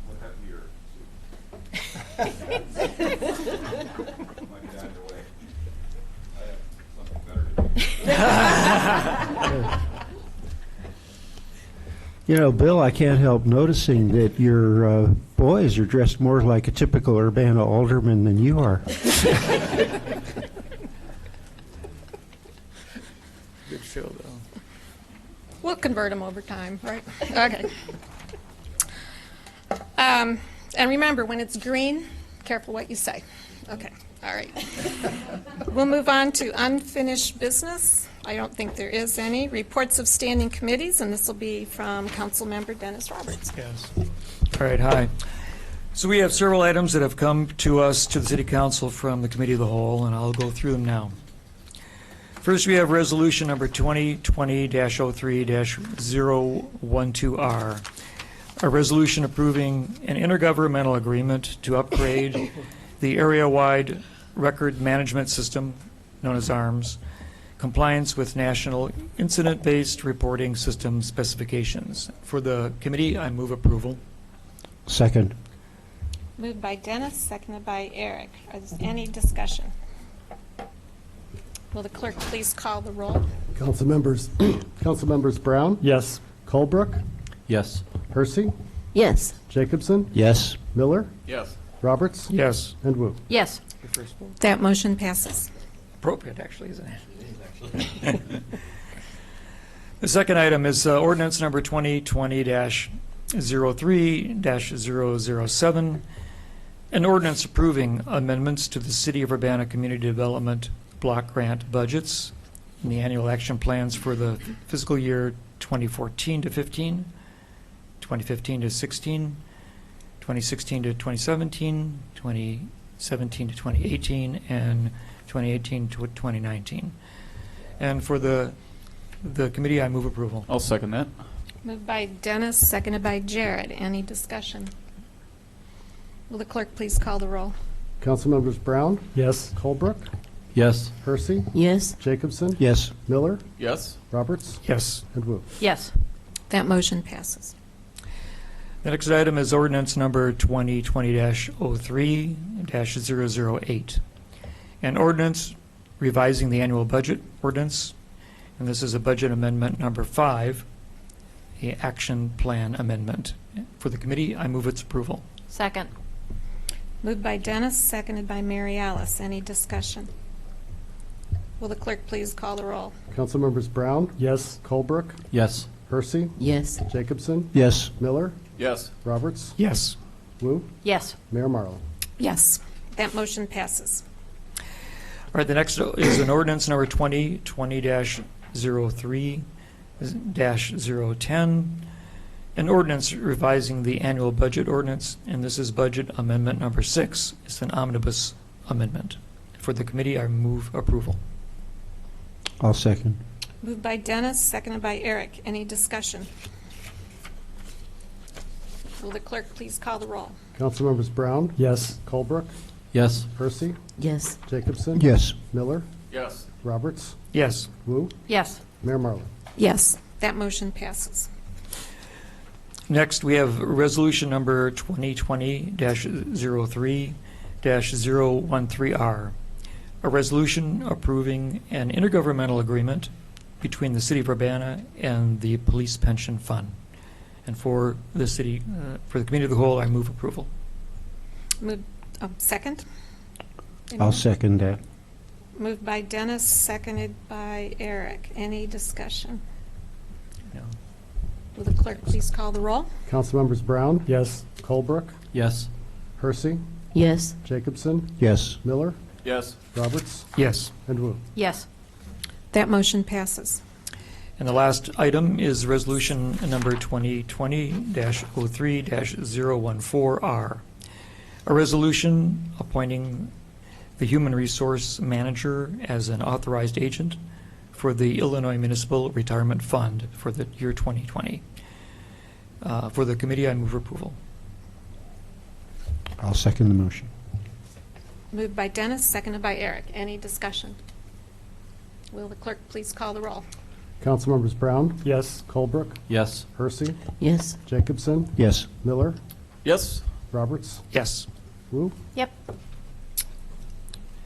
What happened to your might be either way. I have something better to do. You know, Bill, I can't help noticing that your boys are dressed more like a typical Urbana alderman than you are. Good show, though. We'll convert them over time, right? Okay. And remember, when it's green, careful what you say. Okay, all right. We'll move on to unfinished business. I don't think there is any. Reports of standing committees, and this will be from Councilmember Dennis Roberts. Yes. All right, hi. So we have several items that have come to us, to the City Council from the Committee of the Whole, and I'll go through them now. First, we have Resolution Number 2020-03-012R, a resolution approving an intergovernmental agreement to upgrade the area-wide record management system, known as ARMS, compliance with National Incident-Based Reporting System specifications. For the committee, I move approval. Second. Moved by Dennis, seconded by Eric. Is any discussion? Will the clerk please call the roll? Councilmembers Brown, Yes. Colebrook, Yes. Hersey, Yes. Jacobson, Yes. Miller, Yes. Roberts, Yes. and Wu. Yes. That motion passes. Appropriate, actually, isn't it? The second item is ordinance number 2020-03-007, an ordinance approving amendments to the City of Urbana Community Development Block Grant budgets and the annual action plans for the fiscal year 2014 to 15, 2015 to 16, 2016 to 2017, 2017 to 2018, and 2018 to 2019. And for the committee, I move approval. I'll second that. Moved by Dennis, seconded by Jared. Any discussion? Will the clerk please call the roll? Councilmembers Brown, Yes. Colebrook, Yes. Hersey, Yes. Jacobson, Yes. Miller, Yes. Roberts, Yes. and Wu. Yes. That motion passes. The next item is ordinance number 2020-03-008, an ordinance revising the annual budget ordinance, and this is a budget amendment number 5, the action plan amendment. For the committee, I move its approval. Second. Moved by Dennis, seconded by Mary Alice. Any discussion? Will the clerk please call the roll? Councilmembers Brown, Yes. Colebrook, Yes. Hersey, Yes. Jacobson, Yes. Miller, Yes. Roberts, Yes. Wu, Yes. Mayor Marlowe. Yes. That motion passes. All right, the next is an ordinance number 2020-03-010, an ordinance revising the annual budget ordinance, and this is budget amendment number 6. It's an omnibus amendment. For the committee, I move approval. I'll second. Moved by Dennis, seconded by Eric. Any discussion? Will the clerk please call the roll? Councilmembers Brown, Yes. Colebrook, Yes. Hersey, Yes. Jacobson, Yes. Miller, Yes. Roberts, Yes. Wu, Yes. Mayor Marlowe. Yes. That motion passes. Next, we have resolution number 2020-03-013R, a resolution approving an intergovernmental agreement between the City of Urbana and the Police Pension Fund. And for the city, for the committee of the whole, I move approval. Moved, second? I'll second that. Moved by Dennis, seconded by Eric. Any discussion? No. Will the clerk please call the roll? Councilmembers Brown, Yes. Colebrook, Yes. Hersey, Yes. Jacobson, Yes. Miller, Yes. Roberts, Yes. and Wu. Yes. That motion passes. And the last item is resolution number 2020-03-014R, a resolution appointing the Human Resource Manager as an authorized agent for the Illinois Municipal Retirement Fund for the year 2020. For the committee, I move approval. I'll second the motion. Moved by Dennis, seconded by Eric. Any discussion? Will the clerk please call the roll? Councilmembers Brown, Yes. Colebrook, Yes. Hersey, Yes. Jacobson, Yes. Miller, Yes. Roberts, Yes. Wu. Yep.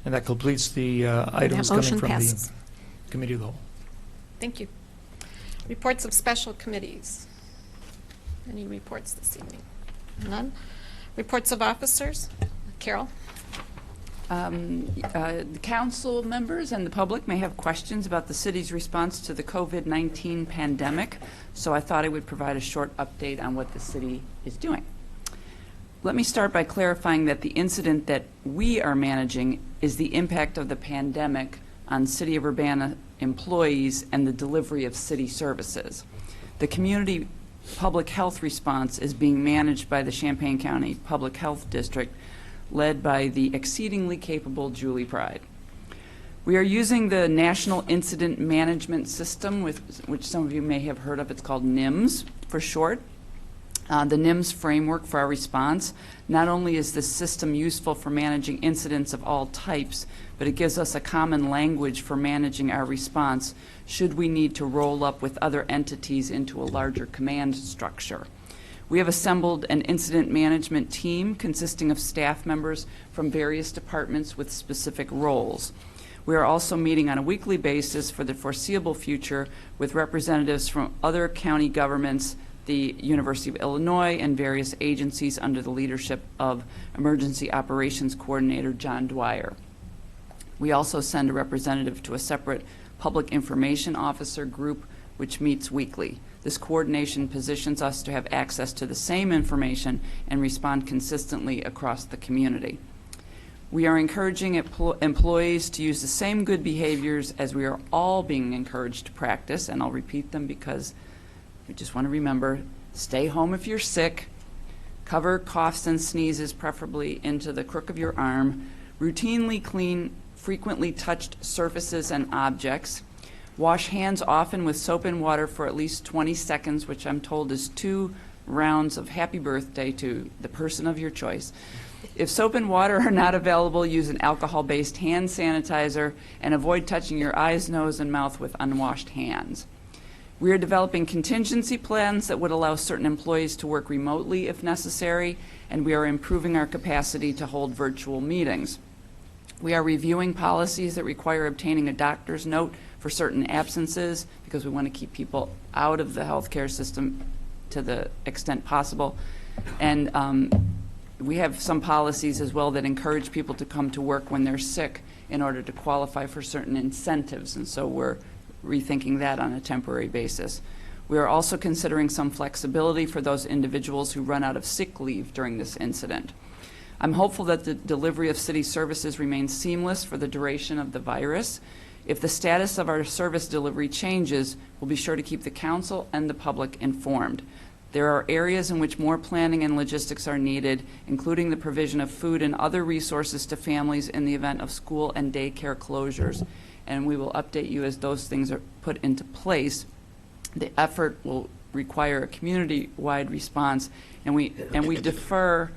And that completes the items That coming motion from passes. the committee of the whole. Thank you. Reports of special committees. Any reports this evening? None. Reports of officers? Carol? The council members and the public may have questions about the city's response to the COVID-19 pandemic, so I thought I would provide a short update on what the city is doing. Let me start by clarifying that the incident that we are managing is the impact of the pandemic on City of Urbana employees and the delivery of city services. The community public health response is being managed by the Champaign County Public Health District, led by the exceedingly capable Julie Pride. We are using the National Incident Management System, which some of you may have heard of. It's called NIMS for short. The NIMS framework for our response. Not only is this system useful for managing incidents of all types, but it gives us a common language for managing our response should we need to roll up with other entities into a larger command structure. We have assembled an incident management team consisting of staff members from various departments with specific roles. We are also meeting on a weekly basis for the foreseeable future with representatives from other county governments, the University of Illinois, and various agencies under the leadership of Emergency Operations Coordinator John Dwyer. We also send a representative to a separate public information officer group which meets weekly. This coordination positions us to have access to the same information and respond consistently across the community. We are encouraging employees to use the same good behaviors as we are all being encouraged to practice, and I'll repeat them because we just want to remember: stay home if you're sick, cover coughs and sneezes, preferably into the crook of your arm, routinely clean frequently touched surfaces and objects, wash hands often with soap and water for at least 20 seconds, which I'm told is 2 rounds of happy birthday to the person of your choice. If soap and water are not available, use an alcohol-based hand sanitizer and avoid touching your eyes, nose, and mouth with unwashed hands. We are developing contingency plans that would allow certain employees to work remotely if necessary, and we are improving our capacity to hold virtual meetings. We are reviewing policies that require obtaining a doctor's note for certain absences because we want to keep people out of the healthcare system to the extent possible. And we have some policies as well that encourage people to come to work when they're sick in order to qualify for certain incentives, and so we're rethinking that on a temporary basis. We are also considering some flexibility for those individuals who run out of sick leave during this incident. I'm hopeful that the delivery of city services remains seamless for the duration of the virus. If the status of our service delivery changes, we'll be sure to keep the council and the public informed. There are areas in which more planning and logistics are needed, including the provision of food and other resources to families in the event of school and daycare closures. And we will update you as those things are put into place. The effort will require a community-wide response, and we defer,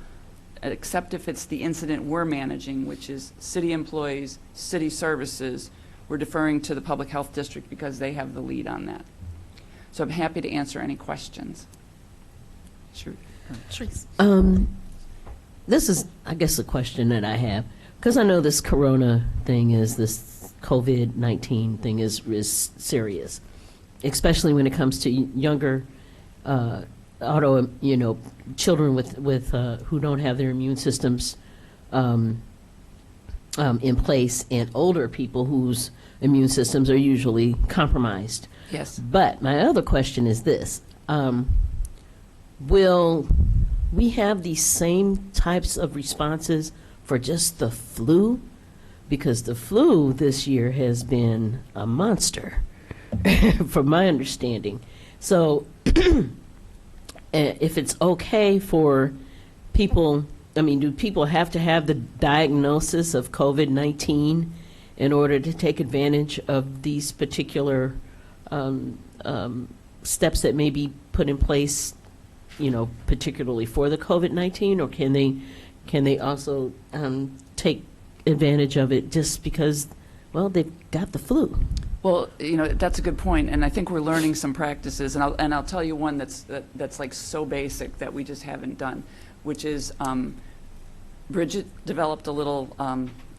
except if it's the incident we're managing, which is city employees, city services. We're deferring to the Public Health District because they have the lead on that. So I'm happy to answer any questions. Sure. This is, I guess, a question that I have, because I know this corona thing this COVID-19 thing is serious, especially when it comes to younger children with who don't have their immune systems in place, and older people whose immune systems are usually compromised. Yes. But my other question is this: will we have these same types of responses for just the flu? Because the flu this year has been a monster, from my understanding. So if it's okay for people, do people have to have the diagnosis of COVID-19 in order to take advantage of these particular steps that may be put in place particularly for the COVID-19, or can they also take advantage of it just because, well, they've got the flu? Well, that's a good point, and I think we're learning some practices, and I'll tell you one that's like so basic that we just haven't done, which is Bridget developed a little,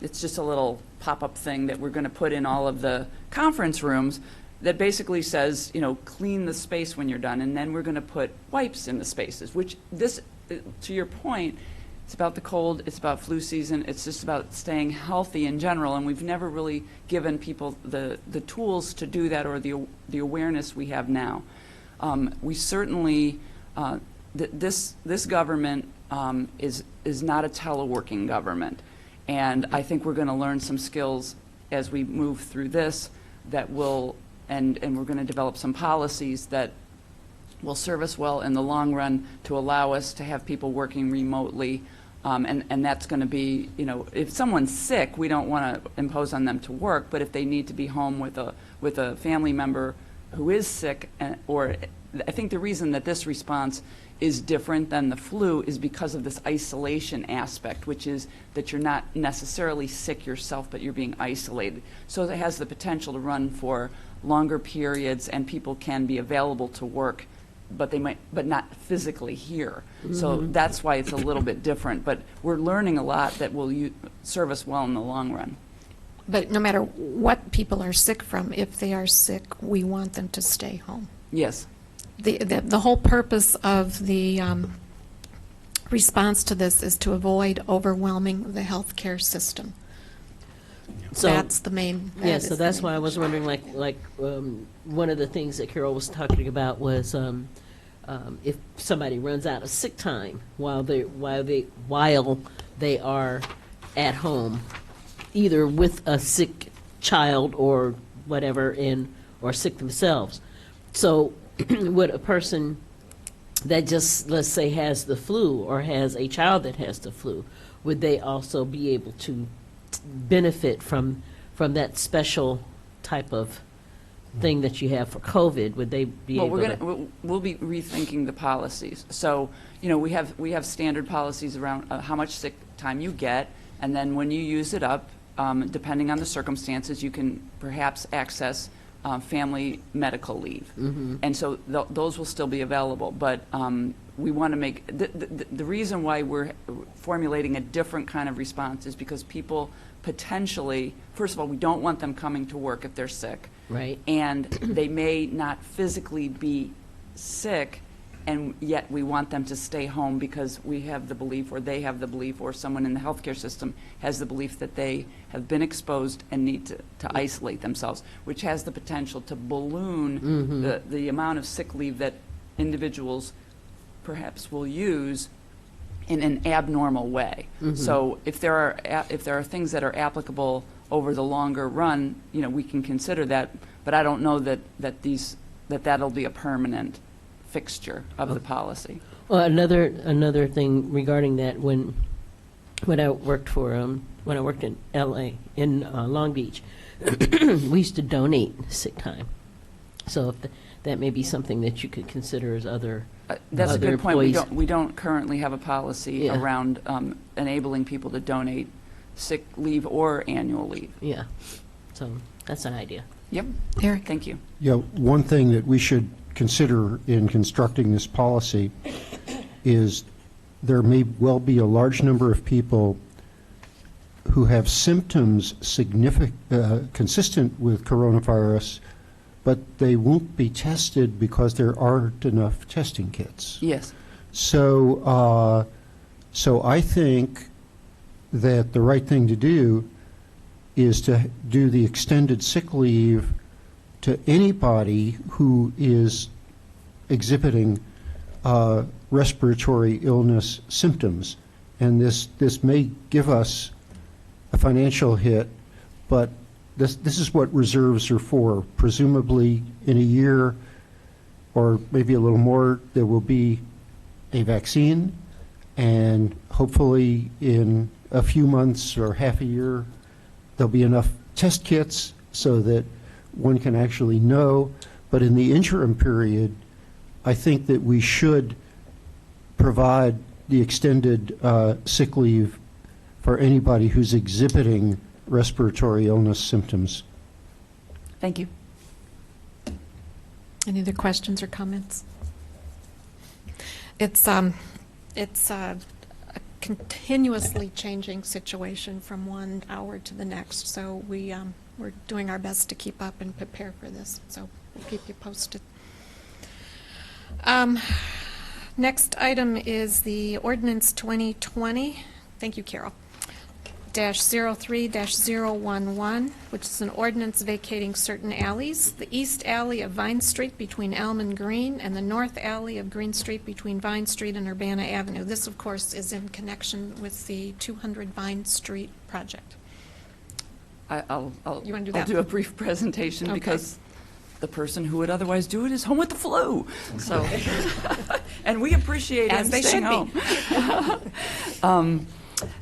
it's just a little pop-up thing that we're going to put in all of the conference rooms that basically says, clean the space when you're done, and then we're going to put wipes in the spaces, which this, to your point, it's about the cold, it's about flu season, it's just about staying healthy in general, and we've never really given people the tools to do that or the awareness we have now. We certainly, this government is not a teleworking government, and I think we're going to learn some skills as we move through this that will, and we're going to develop some policies that will serve us well in the long run to allow us to have people working remotely. And that's going to be, if someone's sick, we don't want to impose on them to work, but if they need to be home with a family member who is sick, or I think the reason that this response is different than the flu is because of this isolation aspect, which is that you're not necessarily sick yourself, but you're being isolated. So it has the potential to run for longer periods, and people can be available to work, but not physically here. So that's why it's a little bit different. But we're learning a lot that will serve us well in the long run. But no matter what people are sick from, if they are sick, we want them to stay home. Yes. The whole purpose of the response to this is to avoid overwhelming the healthcare system. So That's the main. Yeah, so that's why I was wondering, one of the things that Carol was talking about was if somebody runs out of sick time while they are at home, either with a sick child or whatever, or sick themselves. So would a person that just, let's say, has the flu or has a child that has the flu, would they also be able to benefit from that special type of thing that you have for COVID? Would they be able to? We'll be rethinking the policies. So, we have standard policies around how much sick time you get, and then when you use it up, depending on the circumstances, you can perhaps access family medical leave. And so those will still be available. But we want to make, the reason why we're formulating a different kind of response is because people potentially, first of all, we don't want them coming to work if they're sick. Right. And they may not physically be sick, and yet we want them to stay home because we have the belief, or they have the belief, or someone in the healthcare system has the belief that they have been exposed and need to isolate themselves, which has the potential to balloon the amount of sick leave that individuals perhaps will use in an abnormal way. So if there are things that are applicable over the longer run, we can consider that, but I don't know that'll be a permanent fixture of the policy. Well, another thing regarding that, when I worked in LA, in Long Beach, we used to donate sick time. So if that may be something that you could consider as other That's other a good point. employees. We don't currently have a policy Yeah. around enabling people to donate sick leave or annual leave. Yeah, so that's an idea. Yep. Eric. Thank you. Yeah, one thing that we should consider in constructing this policy is there may well be a large number of people who have symptoms consistent with coronavirus, but they won't be tested because there aren't enough testing kits. Yes. So I think that the right thing to do is to do the extended sick leave to anybody who is exhibiting respiratory illness symptoms. And this may give us a financial hit, but this is what reserves are for. Presumably in a year or maybe a little more, there will be a vaccine, and hopefully in a few months or half a year, there'll be enough test kits so that one can actually know. But in the interim period, I think that we should provide the extended sick leave for anybody who's exhibiting respiratory illness symptoms. Thank you. Any other questions or comments? It's a continuously changing situation from 1 hour to the next, so we're doing our best to keep up and prepare for this, so we'll keep you posted. Next item is the ordinance 2020, thank you, Carol, -03-011, which is an ordinance vacating certain alleys. The east alley of Vine Street between Elm and Green, and the north alley of Green Street between Vine Street and Urbana Avenue. This, of course, is in connection with the 200 Vine Street project. I'll You wanna do I'll that? do a brief presentation Okay. because the person who would otherwise do it is home with the flu. So, and we appreciate As him they staying should home.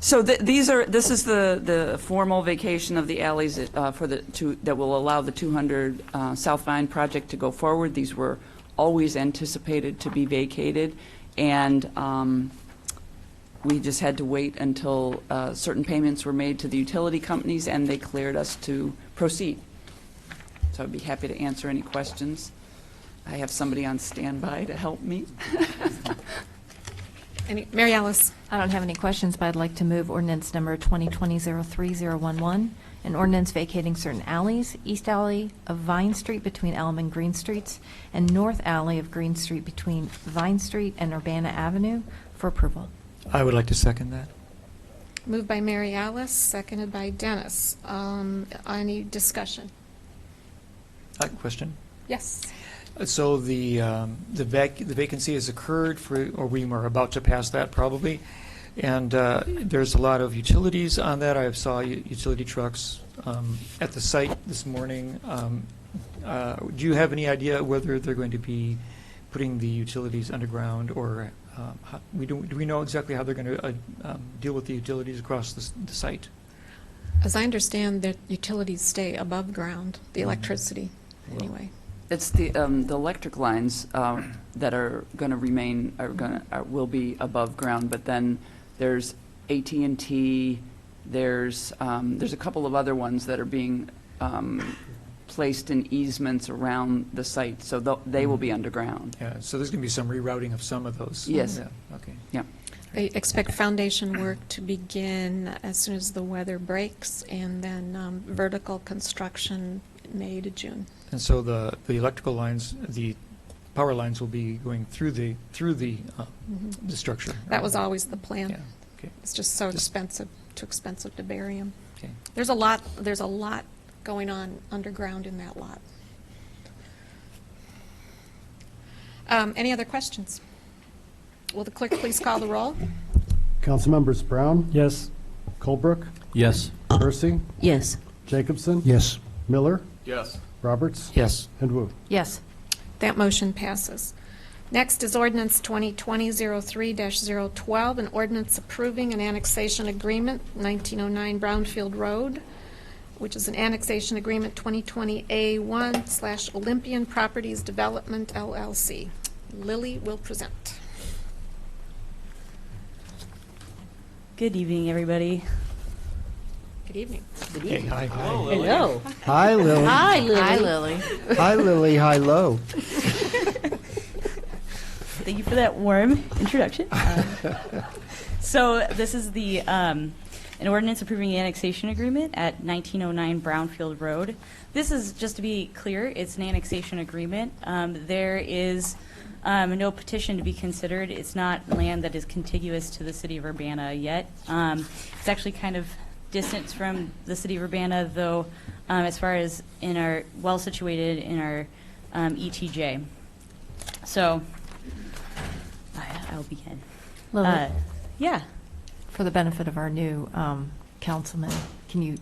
So this is the formal vacation of the alleys that will allow the 200 South Vine project to go forward. These were always anticipated to be vacated, and we just had to wait until certain payments were made to the utility companies, and they cleared us to proceed. So I'd be happy to answer any questions. I have somebody on standby to help me. Mary Alice? I don't have any questions, but I'd like to move ordinance number 2020-03-011, an ordinance vacating certain alleys, east alley of Vine Street between Elm and Green Streets, and north alley of Green Street between Vine Street and Urbana Avenue for approval. I would like to second that. Moved by Mary Alice, seconded by Dennis. Any discussion? Question? Yes. So the vacancy has occurred or we are about to pass that probably, and there's a lot of utilities on that. I saw utility trucks at the site this morning. Do you have any idea whether they're going to be putting the utilities underground, or do we know exactly how they're going to deal with the utilities across the site? As I understand, that utilities stay above ground, the electricity, anyway. It's the electric lines that are going to remain, will be above ground, but then there's AT&T, there's a couple of other ones that are being placed in easements around the site, so they will be underground. Yeah, so there's going to be some rerouting of some of those. Yes. Yeah, okay. Yeah. They expect foundation work to begin as soon as the weather breaks, and then vertical construction May to June. And so the electrical lines, the power lines will be going through the structure. That was always the plan. Yeah. Okay. It's just so expensive, too expensive to bury them. Okay. There's a lot going on underground in that lot. Any other questions? Will the clerk please call the roll? Councilmembers Brown, Yes. Colebrook, Yes. Percy, Yes. Jacobson, Yes. Miller, Yes. Roberts, Yes. and Wu. Yes. That motion passes. Next is ordinance 2020-03-012, an ordinance approving an annexation agreement, 1909 Brownfield Road, which is an annexation agreement 2020A1/Olympian Properties Development LLC. Lily will present. Good evening, everybody. Good evening. Hey, hi. Hello. Hi, Lily. Hi, Lily. Hi, Lily. Hi, Lily. Hi, low. Thank you for that warm introduction. So this is the an ordinance approving the annexation agreement at 1909 Brownfield Road. This is, just to be clear, it's an annexation agreement. There is no petition to be considered. It's not land that is contiguous to the city of Urbana yet. It's actually kind of distant from the city of Urbana, though, as far as well situated in our ETJ. So I'll begin. Lily, Yeah. for the benefit of our new councilman, can you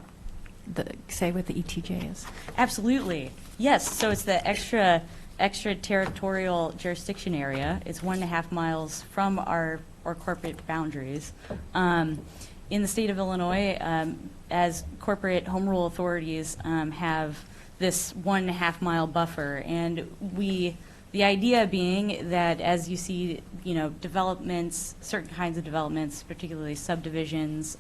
say what the ETJ is? Absolutely. Yes. So it's the extraterritorial jurisdiction area. It's 1.5 miles from our corporate boundaries. In the state of Illinois, as corporate home rule authorities have this 1.5 mile buffer, and we The idea being that as you see, developments, certain kinds of developments, particularly subdivisions,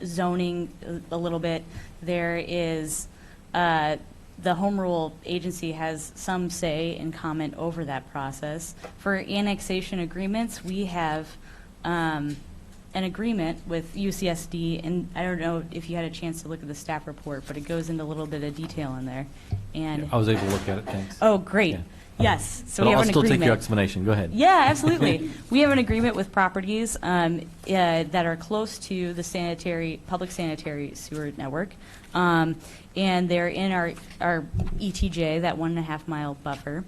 zoning a little bit, there is the home rule agency has some say and comment over that process. For annexation agreements, we have an agreement with UCSD, and I don't know if you had a chance to look at the staff report, but it goes into a little bit of detail in there. And I was able to look at it, thanks. oh, great. Yeah. Yes. So But we have I'll an still agreement. take your explanation. Go ahead. Yeah, absolutely. We have an agreement with properties that are close to the public sanitary sewer network, and they're in our ETJ, that 1.5 mile buffer.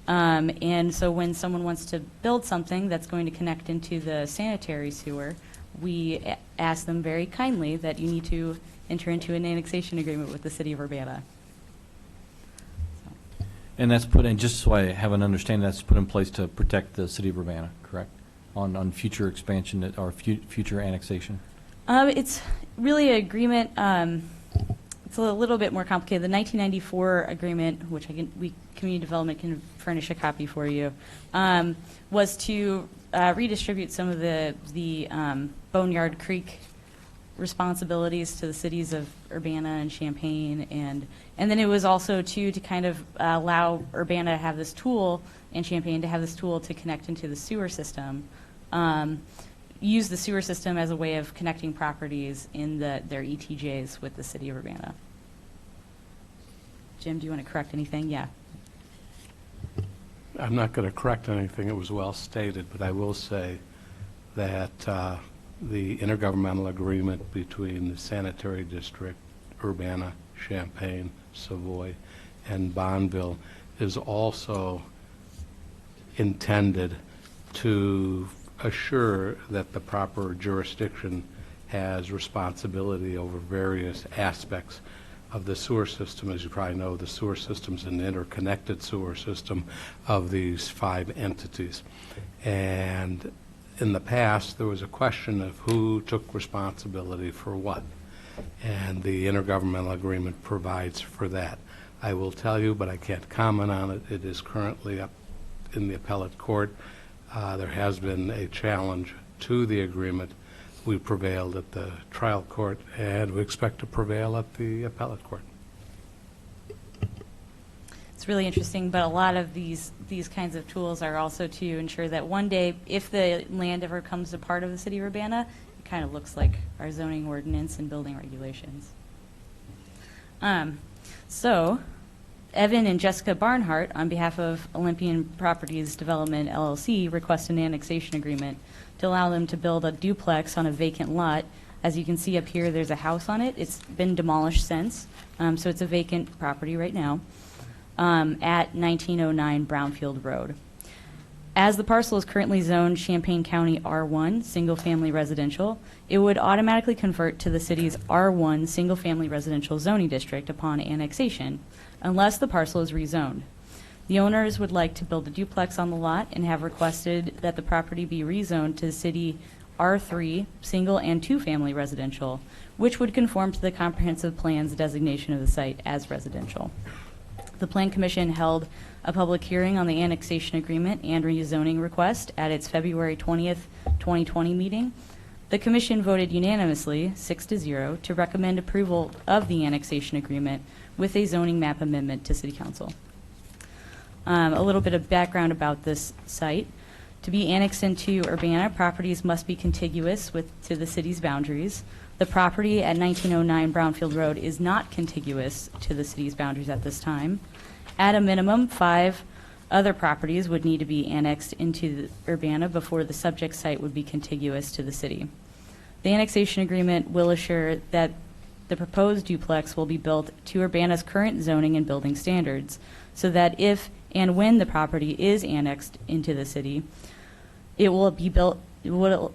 And so when someone wants to build something that's going to connect into the sanitary sewer, we ask them very kindly that you need to enter into an annexation agreement with the city of Urbana. And that's put in, just so I have an understanding, that's put in place to protect the city of Urbana, correct? On future expansion or future annexation? It's really an agreement. It's a little bit more complicated. The 1994 agreement, which community development can furnish a copy for you, was to redistribute some of the Boneyard Creek responsibilities to the cities of Urbana and Champaign, and then it was also to kind of allow Urbana to have this tool and Champaign to have this tool to connect into the sewer system, use the sewer system as a way of connecting properties in their ETJs with the city of Urbana. Jim, do you want to correct anything? Yeah. I'm not going to correct anything. It was well stated, but I will say that the intergovernmental agreement between the sanitary district, Urbana, Champaign, Savoy, and Bonneville is also intended to assure that the proper jurisdiction has responsibility over various aspects of the sewer system. As you probably know, the sewer system is an interconnected sewer system of these 5 entities. And in the past, there was a question of who took responsibility for what, and the intergovernmental agreement provides for that. I will tell you, but I can't comment on it, it is currently up in the appellate court. There has been a challenge to the agreement. We prevailed at the trial court, and we expect to prevail at the appellate court. It's really interesting, but a lot of these kinds of tools are also to ensure that one day, if the land ever comes a part of the city of Urbana, it kind of looks like our zoning ordinance and building regulations. So, Evan and Jessica Barnhart, on behalf of Olympian Properties Development LLC, request an annexation agreement to allow them to build a duplex on a vacant lot. As you can see up here, there's a house on it. It's been demolished since, so it's a vacant property right now. At 1909 Brownfield Road. As the parcel is currently zoned Champaign County R1, single-family residential, it would automatically convert to the city's R1 single-family residential zoning district upon annexation, unless the parcel is rezoned. The owners would like to build a duplex on the lot and have requested that the property be rezoned to city R3 single and two-family residential, which would conform to the comprehensive plan's designation of the site as residential. The Plan Commission held a public hearing on the annexation agreement and rezoning request at its February 20th, 2020 meeting. The Commission voted unanimously, 6-0, to recommend approval of the annexation agreement with a zoning map amendment to City Council. A little bit of background about this site. To be annexed into Urbana, properties must be contiguous to the city's boundaries. The property at 1909 Brownfield Road is not contiguous to the city's boundaries at this time. At a minimum, 5 other properties would need to be annexed into Urbana before the subject site would be contiguous to the city. The annexation agreement will assure that the proposed duplex will be built to Urbana's current zoning and building standards, so that if and when the property is annexed into the city, it will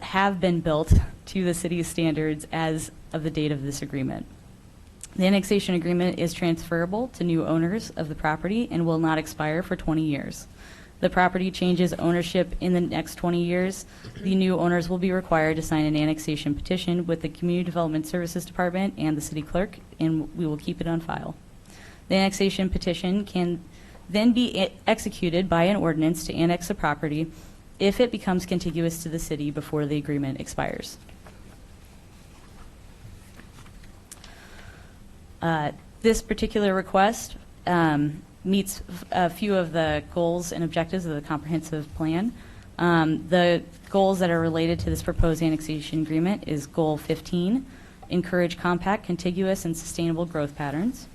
have been built to the city's standards as of the date of this agreement. The annexation agreement is transferable to new owners of the property and will not expire for 20 years. The property changes ownership in the next 20 years. The new owners will be required to sign an annexation petition with the Community Development Services Department and the City Clerk, and we will keep it on file. The annexation petition can then be executed by an ordinance to annex the property if it becomes contiguous to the city before the agreement expires. This particular request meets a few of the goals and objectives of the comprehensive plan. The goals that are related to this proposed annexation agreement is Goal 15, encourage compact, contiguous, and sustainable growth patterns.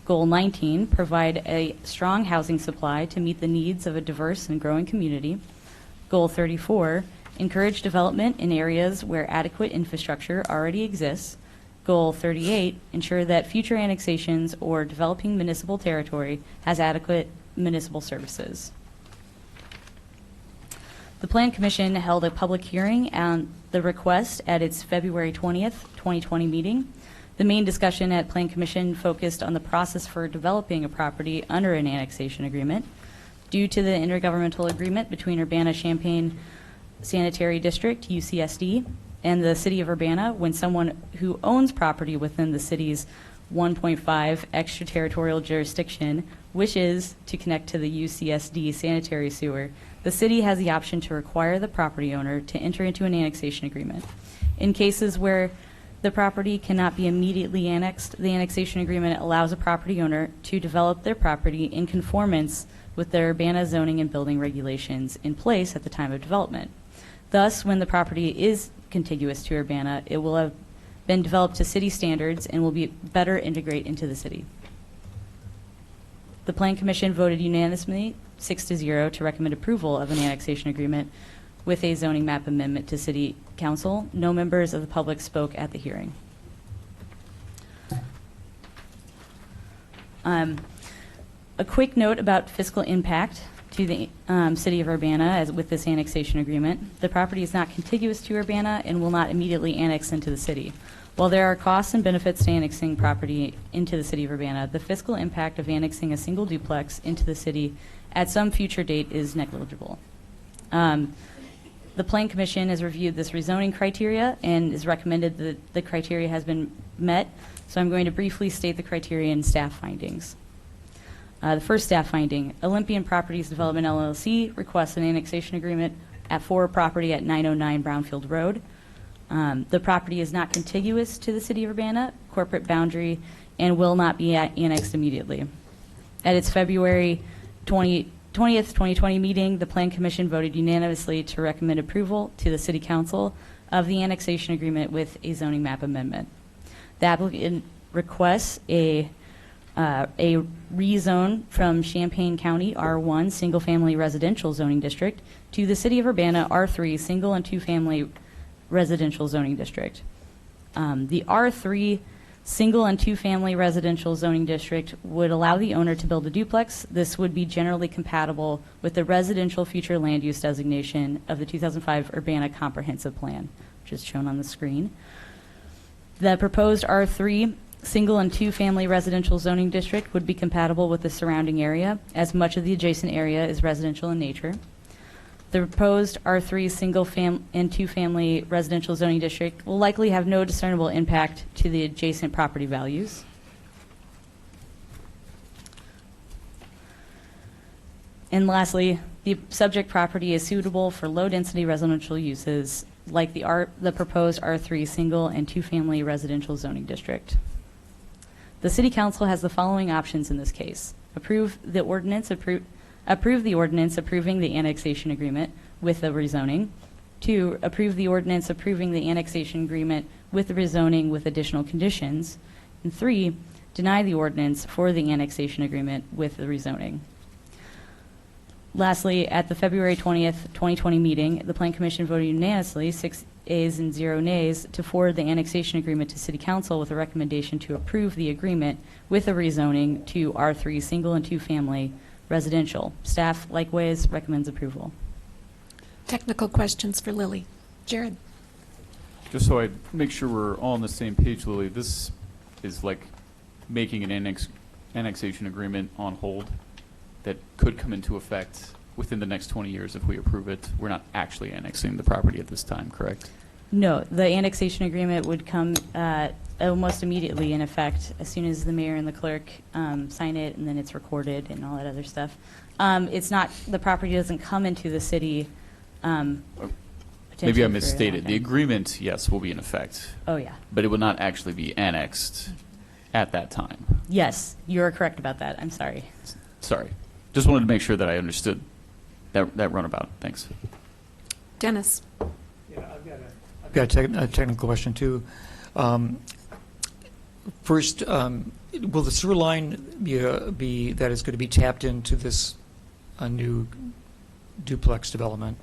Goal 19, provide a strong housing supply to meet the needs of a diverse and growing community. Goal 34, encourage development in areas where adequate infrastructure already exists. Goal 38, ensure that future annexations or developing municipal territory has adequate municipal services. The Plan Commission held a public hearing on the request at its February 20th, 2020 meeting. The main discussion at Plan Commission focused on the process for developing a property under an annexation agreement. Due to the intergovernmental agreement between Urbana-Champaign Sanitary District, UCSD, and the City of Urbana, when someone who owns property within the city's 1.5 extraterritorial jurisdiction wishes to connect to the UCSD sanitary sewer, the city has the option to require the property owner to enter into an annexation agreement. In cases where the property cannot be immediately annexed, the annexation agreement allows a property owner to develop their property in conformance with the Urbana zoning and building regulations in place at the time of development. Thus, when the property is contiguous to Urbana, it will have been developed to city standards and will be better integrate into the city. The Plan Commission voted unanimously 6-0 to recommend approval of an annexation agreement with a zoning map amendment to City Council. No members of the public spoke at the hearing. A quick note about fiscal impact to the City of Urbana as with this annexation agreement. The property is not contiguous to Urbana and will not immediately annex into the city. While there are costs and benefits to annexing property into the City of Urbana, the fiscal impact of annexing a single duplex into the city at some future date is negligible. The Plan Commission has reviewed this rezoning criteria and has recommended that the criteria has been met, so I'm going to briefly state the criteria and staff findings. The first staff finding, Olympian Properties Development LLC requests an annexation agreement for property at 909 Brownfield Road. The property is not contiguous to the City of Urbana, corporate boundary, and will not be annexed immediately. At its February 20th, 2020 meeting, the Plan Commission voted unanimously to recommend approval to the City Council of the annexation agreement with a zoning map amendment. The applicant requests a rezone from Champaign County R1 Single Family Residential Zoning District to the City of Urbana R3 Single and Two Family Residential Zoning District. The R3 Single and Two Family Residential Zoning District would allow the owner to build a duplex. This would be generally compatible with the residential future land use designation of the 2005 Urbana Comprehensive Plan, which is shown on the screen. The proposed R3 Single and Two Family Residential Zoning District would be compatible with the surrounding area, as much of the adjacent area is residential in nature. The proposed R3 Single and Two Family Residential Zoning District will likely have no discernible impact to the adjacent property values. And lastly, the subject property is suitable for low-density residential uses like the proposed R3 Single and Two Family Residential Zoning District. The City Council has the following options in this case. Approve the ordinance approving the annexation agreement with the rezoning. 2, approve the ordinance approving the annexation agreement with the rezoning with additional conditions. And 3, deny the ordinance for the annexation agreement with the rezoning. Lastly, at the February 20th, 2020 meeting, the Plan Commission voted unanimously, 6 ayes and 0 nays, to forward the annexation agreement to City Council with a recommendation to approve the agreement with the rezoning to R3 Single and Two Family Residential. Staff likewise recommends approval. Technical questions for Lily. Jared. Just so I make sure we're all on the same page, Lily, this is like making an annexation agreement on hold that could come into effect within the next 20 years if we approve it. We're not actually annexing the property at this time, correct? No, the annexation agreement would come almost immediately in effect as soon as the mayor and the clerk sign it, and then it's recorded and all that other stuff. It's not, the property doesn't come into the city. Maybe potentially I for a long misstated. The time. agreement, yes, will be in effect. Oh, yeah. But it will not actually be annexed at that time. Yes, you're correct about that. I'm sorry. Sorry. Just wanted to make sure that I understood that runabout. Thanks. Dennis? I've got a technical question, too. First, will the sewer line be that is going to be tapped into this new duplex development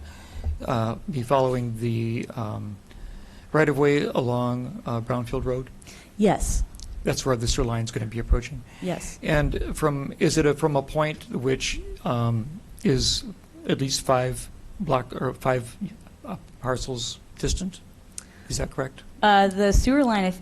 be following the right-of-way along Brownfield Road? Yes. That's where the sewer line is going to be approaching? Yes. And is it from a point which is at least 5 parcels distant? Is that correct? The sewer line,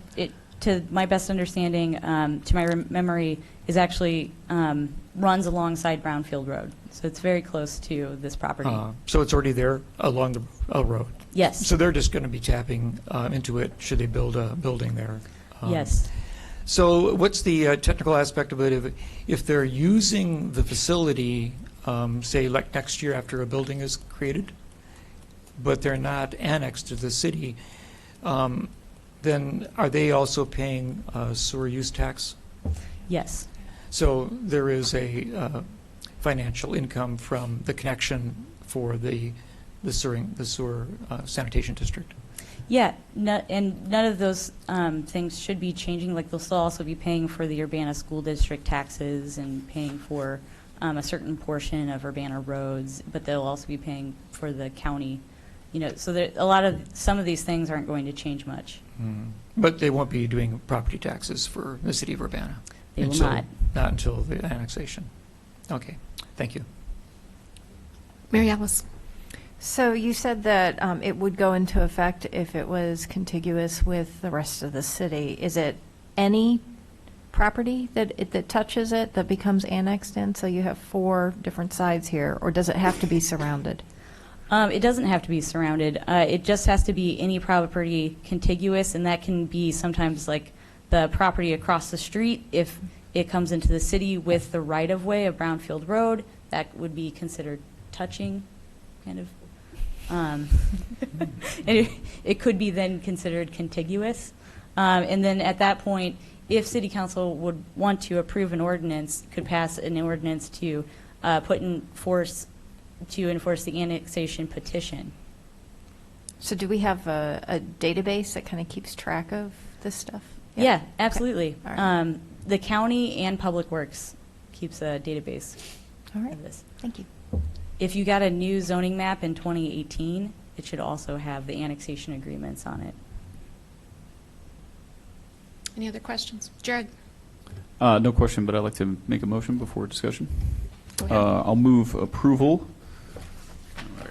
to my best understanding, to my memory, is actually runs alongside Brownfield Road. So it's very close to this property. So it's already there along the road? Yes. So they're just going to be tapping into it should they build a building there? Yes. So what's the technical aspect of it? If they're using the facility, say like next year after a building is created, but they're not annexed to the city, then are they also paying sewer use tax? Yes. So there is a financial income from the connection for the sewer sanitation district. Yeah, and none of those things should be changing. Like they'll still also be paying for the Urbana School District taxes and paying for a certain portion of Urbana roads, but they'll also be paying for the county. So some of these things aren't going to change much. But they won't be doing property taxes for the city of Urbana? They will not. Not until the annexation. Okay, thank you. Mary Alice? So you said that it would go into effect if it was contiguous with the rest of the city. Is it any property that touches it that becomes annexed in? So you have 4 different sides here, or does it have to be surrounded? It doesn't have to be surrounded. It just has to be any property contiguous, and that can be sometimes like the property across the street. If it comes into the city with the right-of-way of Brownfield Road, that would be considered touching, kind of. It could be then considered contiguous. And then at that point, if City Council would want to approve an ordinance, could pass an ordinance to enforce the annexation petition. So do we have a database that kind of keeps track of this stuff? Yeah, absolutely. Okay. All right. The county and Public Works keeps a database All right. of this. Thank you. If you got a new zoning map in 2018, it should also have the annexation agreements on it. Any other questions? Jared? No question, but I'd like to make a motion before discussion. Go ahead. I'll move approval. All right.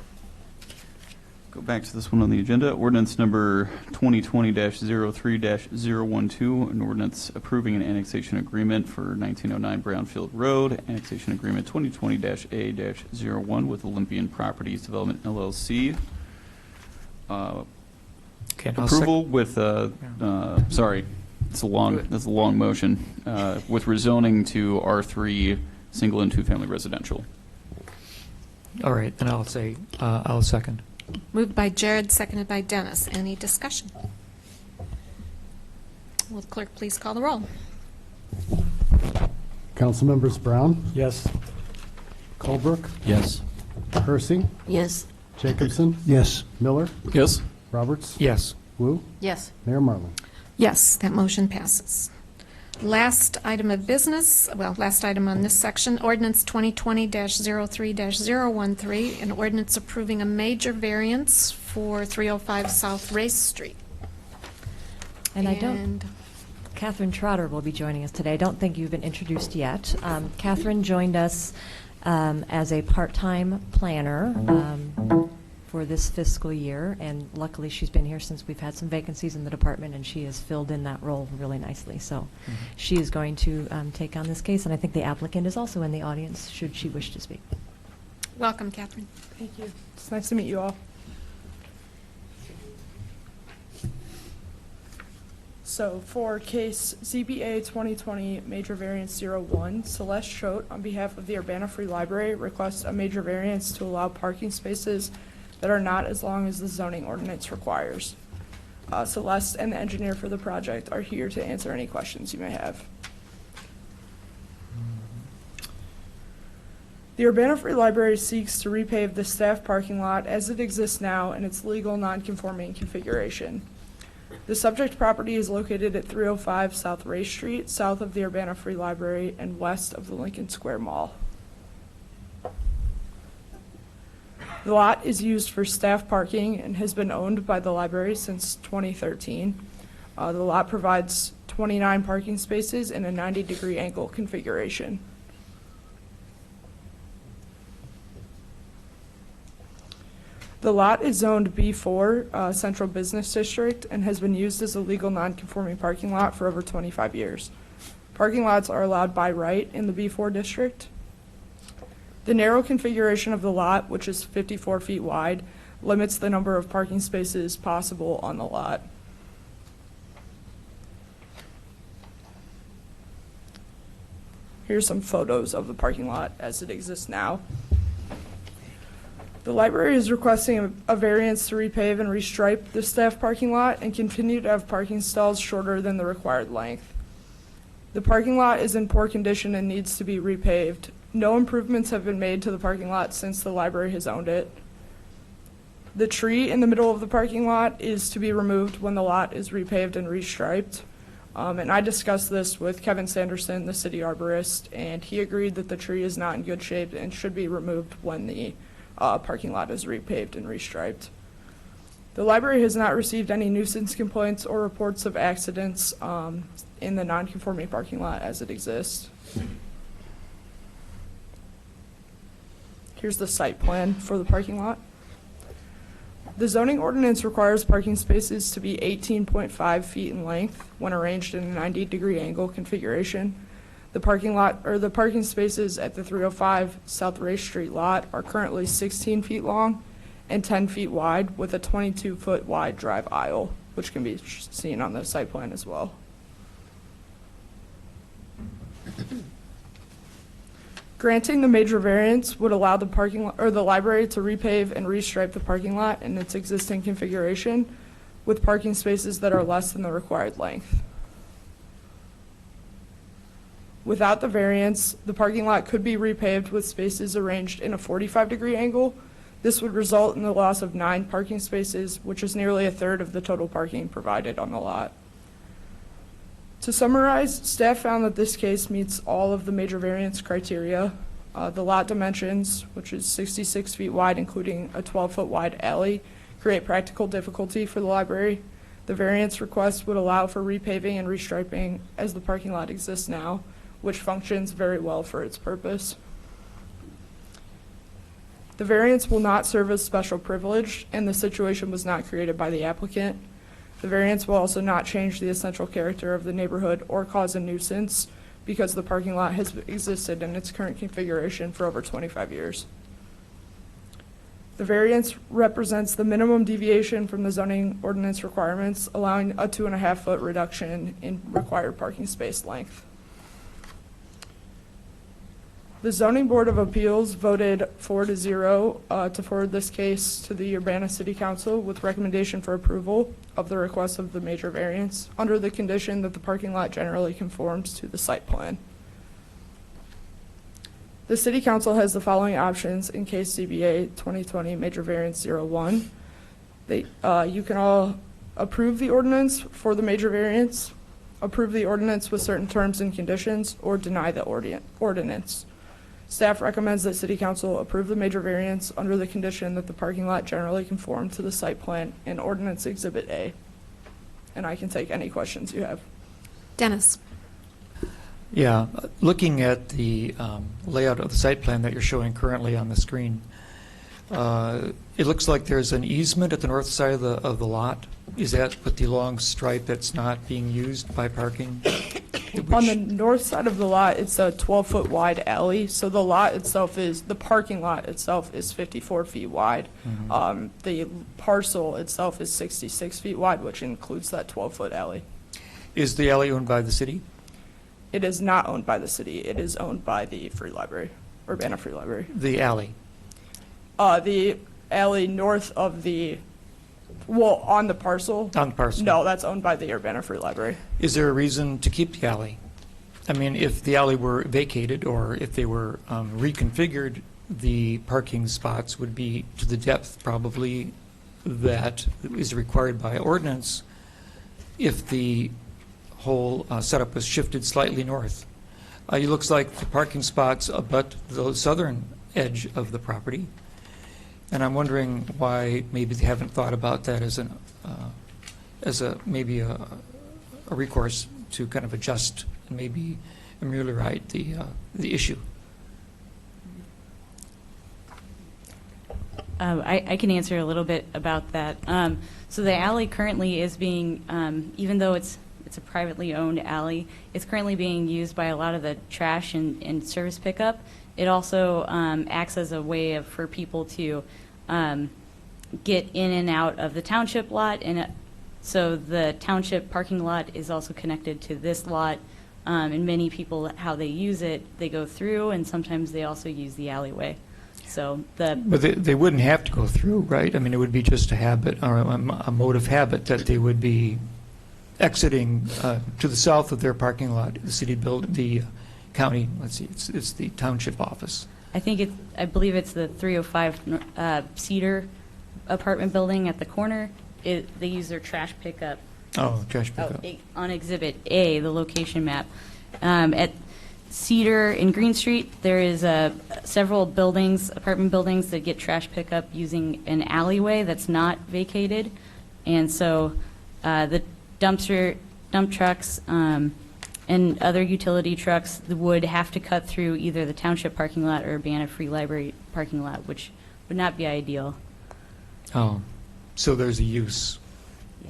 Go back to this one on the agenda. Ordinance number 2020-03-012, an ordinance approving an annexation agreement for 1909 Brownfield Road, annexation agreement 2020-A-01 with Olympian Properties Development LLC. Okay, I'll Approval with, sorry, that's a long motion, with rezoning to R3 single and 2-family residential. All right, then I'll say, I'll second. Moved by Jared, seconded by Dennis. Any discussion? Will the clerk please call the roll? Councilmembers Brown, Yes. Colebrook, Yes. Hersey, Yes. Jacobson, Yes. Miller, Yes? Roberts, Yes. Wu, Yes. Mayor Marlin. Yes, that motion passes. Last item of business, last item on this section, ordinance 2020-03-013, an ordinance approving a major variance for 305 South Race Street. And Catherine Trotter will be joining us today. I don't think you've been introduced yet. Catherine joined us as a part-time planner for this fiscal year, and luckily she's been here since we've had some vacancies in the department, and she has filled in that role really nicely. So she is going to take on this case, and I think the applicant is also in the audience should she wish to speak. Welcome, Catherine. Thank you. It's nice to meet you all. So for case ZBA 2020 Major Variance 01, Celeste Choate, on behalf of the Urbana Free Library, requests a major variance to allow parking spaces that are not as long as the zoning ordinance requires. Celeste and the engineer for the project are here to answer any questions you may have. The Urbana Free Library seeks to repave the staff parking lot as it exists now in its legal non-conforming configuration. The subject property is located at 305 South Ray Street, south of the Urbana Free Library and west of the Lincoln Square Mall. The lot is used for staff parking and has been owned by the library since 2013. The lot provides 29 parking spaces in a 90-degree angle configuration. The lot is zoned B4, Central Business District, and has been used as a legal non-conforming parking lot for over 25 years. Parking lots are allowed by right in the B4 district. The narrow configuration of the lot, which is 54 feet wide, limits the number of parking spaces possible on the lot. Here's some photos of the parking lot as it exists now. The library is requesting a variance to repave and restripe the staff parking lot and continue to have parking stalls shorter than the required length. The parking lot is in poor condition and needs to be repaved. No improvements have been made to the parking lot since the library has owned it. The tree in the middle of the parking lot is to be removed when the lot is repaved and restriped. And I discussed this with Kevin Sanderson, the city arborist, and he agreed that the tree is not in good shape and should be removed when the parking lot is repaved and restriped. The library has not received any nuisance complaints or reports of accidents in the non-conforming parking lot as it exists. Here's the site plan for the parking lot. The zoning ordinance requires parking spaces to be 18.5 feet in length when arranged in a 90-degree angle configuration. The parking spaces at the 305 South Ray Street lot are currently 16 feet long and 10 feet wide with a 22-foot wide drive aisle, which can be seen on the site plan as well. Granting the major variance would allow the library to repave and restripe the parking lot in its existing configuration with parking spaces that are less than the required length. Without the variance, the parking lot could be repaved with spaces arranged in a 45-degree angle. This would result in the loss of 9 parking spaces, which is nearly a third of the total parking provided on the lot. To summarize, staff found that this case meets all of the major variance criteria. The lot dimensions, which is 66 feet wide, including a 12-foot wide alley, create practical difficulty for the library. The variance request would allow for repaving and restriping as the parking lot exists now, which functions very well for its purpose. The variance will not serve as special privilege, and the situation was not created by the applicant. The variance will also not change the essential character of the neighborhood or cause a nuisance because the parking lot has existed in its current configuration for over 25 years. The variance represents the minimum deviation from the zoning ordinance requirements, allowing a 2.5-foot reduction in required parking space length. The Zoning Board of Appeals voted 4-0 to forward this case to the Urbana City Council with recommendation for approval of the request of the major variance under the condition that the parking lot generally conforms to the site plan. The City Council has the following options in case ZBA 2020 Major Variance 01. You can all approve the ordinance for the major variance, approve the ordinance with certain terms and conditions, or deny the ordinance. Staff recommends that City Council approve the major variance under the condition that the parking lot generally conform to the site plan in Ordinance Exhibit A. And I can take any questions you have. Dennis. Yeah, looking at the layout of the site plan that you're showing currently on the screen, it looks like there's an easement at the north side of the lot. Is that with the long stripe that's not being used by parking? On the north side of the lot, it's a 12-foot wide alley, so the parking lot itself is 54 feet wide. Mm-hmm. The parcel itself is 66 feet wide, which includes that 12-foot alley. Is the alley owned by the city? It is not owned by the city. It is owned by the Free Library, Urbana Free Library. The alley? The alley north of the, well, on the parcel. On the parcel. No, that's owned by the Urbana Free Library. Is there a reason to keep the alley? I mean, if the alley were vacated or if they were reconfigured, the parking spots would be to the depth probably that is required by ordinance if the whole setup was shifted slightly north. It looks like the parking spots abut the southern edge of the property, and I'm wondering why maybe they haven't thought about that as maybe a recourse to kind of adjust and maybe ameliorate the issue. I can answer a little bit about that. So the alley currently is being, even though it's a privately owned alley, it's currently being used by a lot of the trash and service pickup. It also acts as a way for people to get in and out of the township lot, and so the township parking lot is also connected to this lot. And many people, how they use it, they go through, and sometimes they also use the alleyway. So But they wouldn't have to go through, right? I mean, it would be just a habit or a mode of habit that they would be exiting to the south of their parking lot, the city the county. Let's see, it's the township office. I believe it's the 305 Cedar apartment building at the corner. They use their trash pickup. Oh, trash pickup. On Exhibit A, the location map. At Cedar and Green Street, there is several apartment buildings that get trash pickup using an alleyway that's not vacated. And so the dump trucks and other utility trucks would have to cut through either the township parking lot or Urbana Free Library parking lot, which would not be ideal. Oh, so there's a use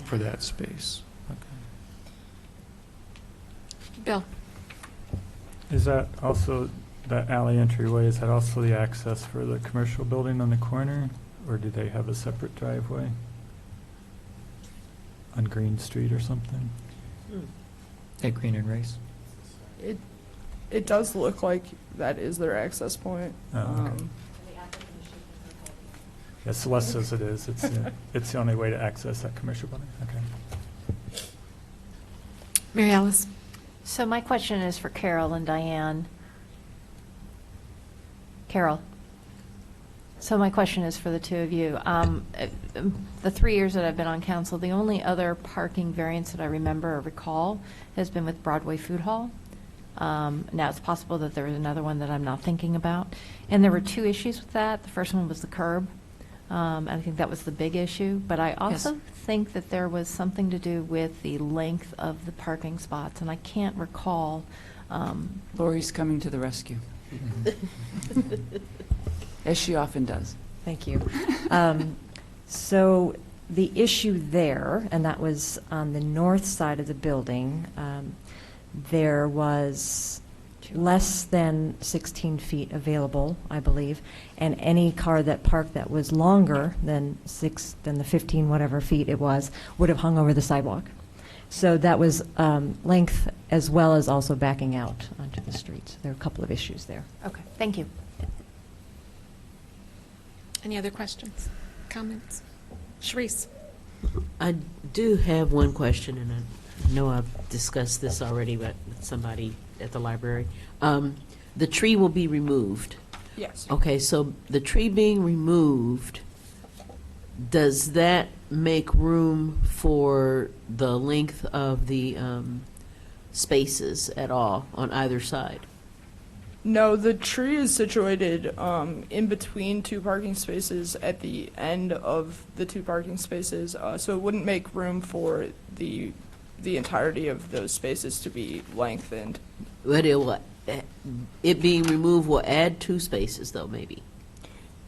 for that space. Okay. Bill? Is that also, that alley entryway, is that also the access for the commercial building on the corner? Or do they have a separate driveway on Green Street or something? At Green and Race? It does look like that is their access point. Oh, okay. Yes, Celeste says it is. It's the only way to access that commercial building. Okay. Mary Alice? So my question is for Carol and Diane. Carol. So my question is for the two of you. The 3 years that I've been on council, the only other parking variance that I remember or recall has been with Broadway Food Hall. Now, it's possible that there was another one that I'm not thinking about. And there were two issues with that. The first one was the curb. I think that was the big issue. But I also think that there was something to do with the length of the parking spots, and I can't recall. Lori's coming to the rescue. As she often does. Thank you. So the issue there, and that was on the north side of the building, there was less than 16 feet available, I believe, and any car that parked that was longer than the 15 whatever feet it was would have hung over the sidewalk. So that was length as well as also backing out onto the streets. There are a couple of issues there. Okay, thank you. Any other questions, comments? Sharice? I do have one question, and I know I've discussed this already with somebody at the library. The tree will be removed. Yes. Okay, so the tree being removed, does that make room for the length of the spaces at all on either side? No, the tree is situated in between two parking spaces at the end of the two parking spaces, so it wouldn't make room for the entirety of those spaces to be lengthened. But it being removed will add 2 spaces, though, maybe?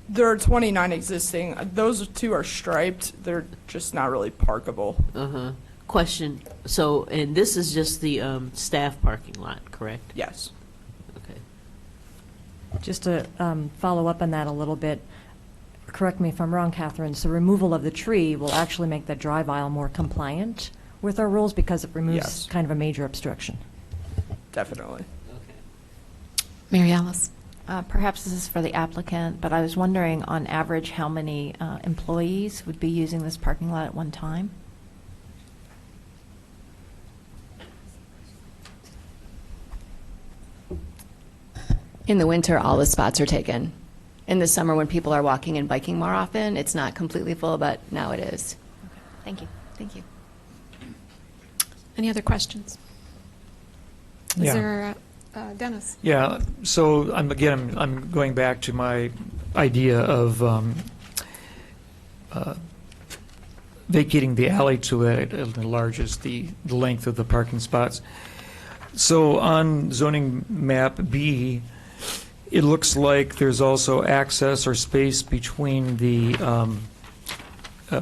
There are 29 existing. Those two are striped. They're just not really parkable. Uh-huh. Question, so, and this is just the staff parking lot, correct? Yes. Okay. Just to follow up on that a little bit, correct me if I'm wrong, Catherine, so removal of the tree will actually make the drive aisle more compliant with our rules because it removes Yes. kind of a major obstruction. Definitely. Mary Alice? Perhaps this is for the applicant, but I was wondering, on average, how many employees would be using this parking lot at one time? In the winter, all the spots are taken. In the summer, when people are walking and biking more often, it's not completely full, but now it is. Thank you. Thank you. Any other questions? Is Yeah. there, Dennis? Yeah, so I'm going back to my idea of vacating the alley so that it enlarges the length of the parking spots. So on zoning map B, it looks like there's also access or space between the,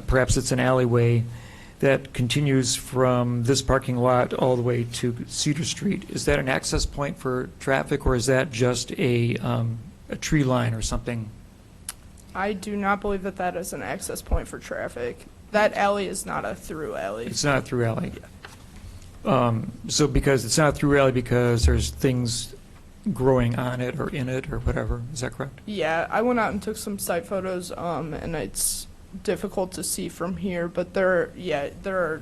perhaps it's an alleyway that continues from this parking lot all the way to Cedar Street. Is that an access point for traffic, or is that just a tree line or something? I do not believe that that is an access point for traffic. That alley is not a through alley. It's not a through alley. So because it's not a through alley because there's things growing on it or in it or whatever, is that correct? Yeah, I went out and took some site photos, and it's difficult to see from here, but there are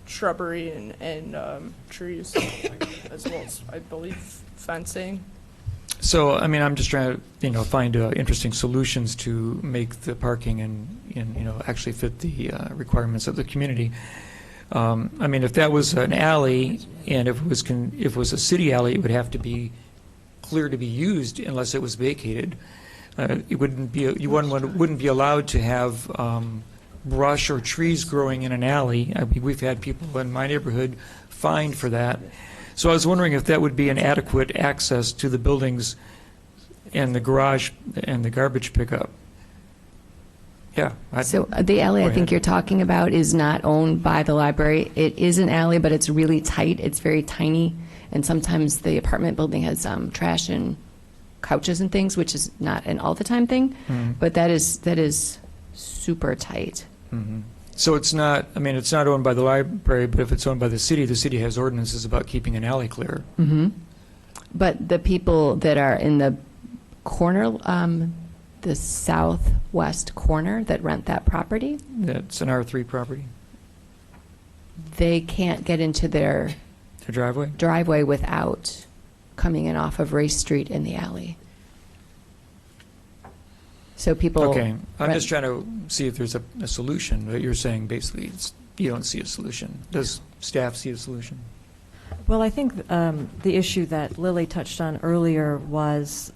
shrubbery and trees, as well as, I believe, fencing. So, I mean, I'm just trying to, find interesting solutions to make the parking and actually fit the requirements of the community. I mean, if that was an alley, and if it was a city alley, it would have to be clear to be used unless it was vacated. It wouldn't be wouldn't be allowed to have brush or trees growing in an alley. I mean, we've had people in my neighborhood fined for that. So I was wondering if that would be an adequate access to the buildings and the garage and the garbage pickup. Yeah. So the alley Go I think ahead. you're talking about is not owned by the library. It is an alley, but it's really tight. It's very tiny. And sometimes the apartment building has trash and couches and things, which is not an all-the-time thing. Mhm. But that is super tight. Mhm. So it's not, I mean, it's not owned by the library, but if it's owned by the city has ordinances about keeping an alley clear. Hmm. But the people that are in the corner, the southwest corner that rent that property, That's an R3 property. they can't get into their The driveway? driveway without coming in off of Race Street in the alley. So people. Okay, I'm rent- just trying to see if there's a solution, but you're saying basically you don't see a solution. Does staff see a solution? Well, I think the issue that Lily touched on earlier was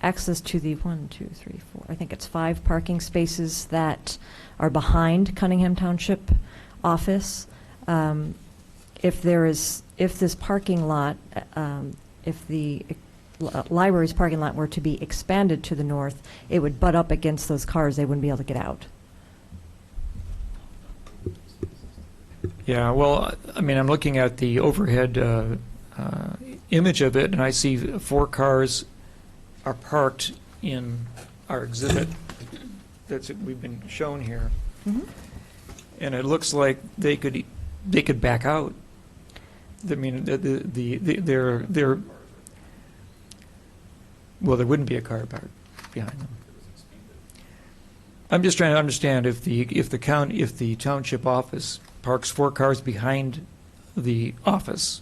access to the 1, 2, 3, 4, I think it's 5 parking spaces that are behind Cunningham Township office. If this parking lot, if the library's parking lot were to be expanded to the north, it would butt up against those cars. They wouldn't be able to get out. Yeah, well, I mean, I'm looking at the overhead image of it, and I see 4 cars are parked in our exhibit we've been shown here. Mhm. And it looks like they could back out. I mean, they're well, there wouldn't be a car parked behind them. I'm just trying to understand if the township office parks 4 cars behind the office,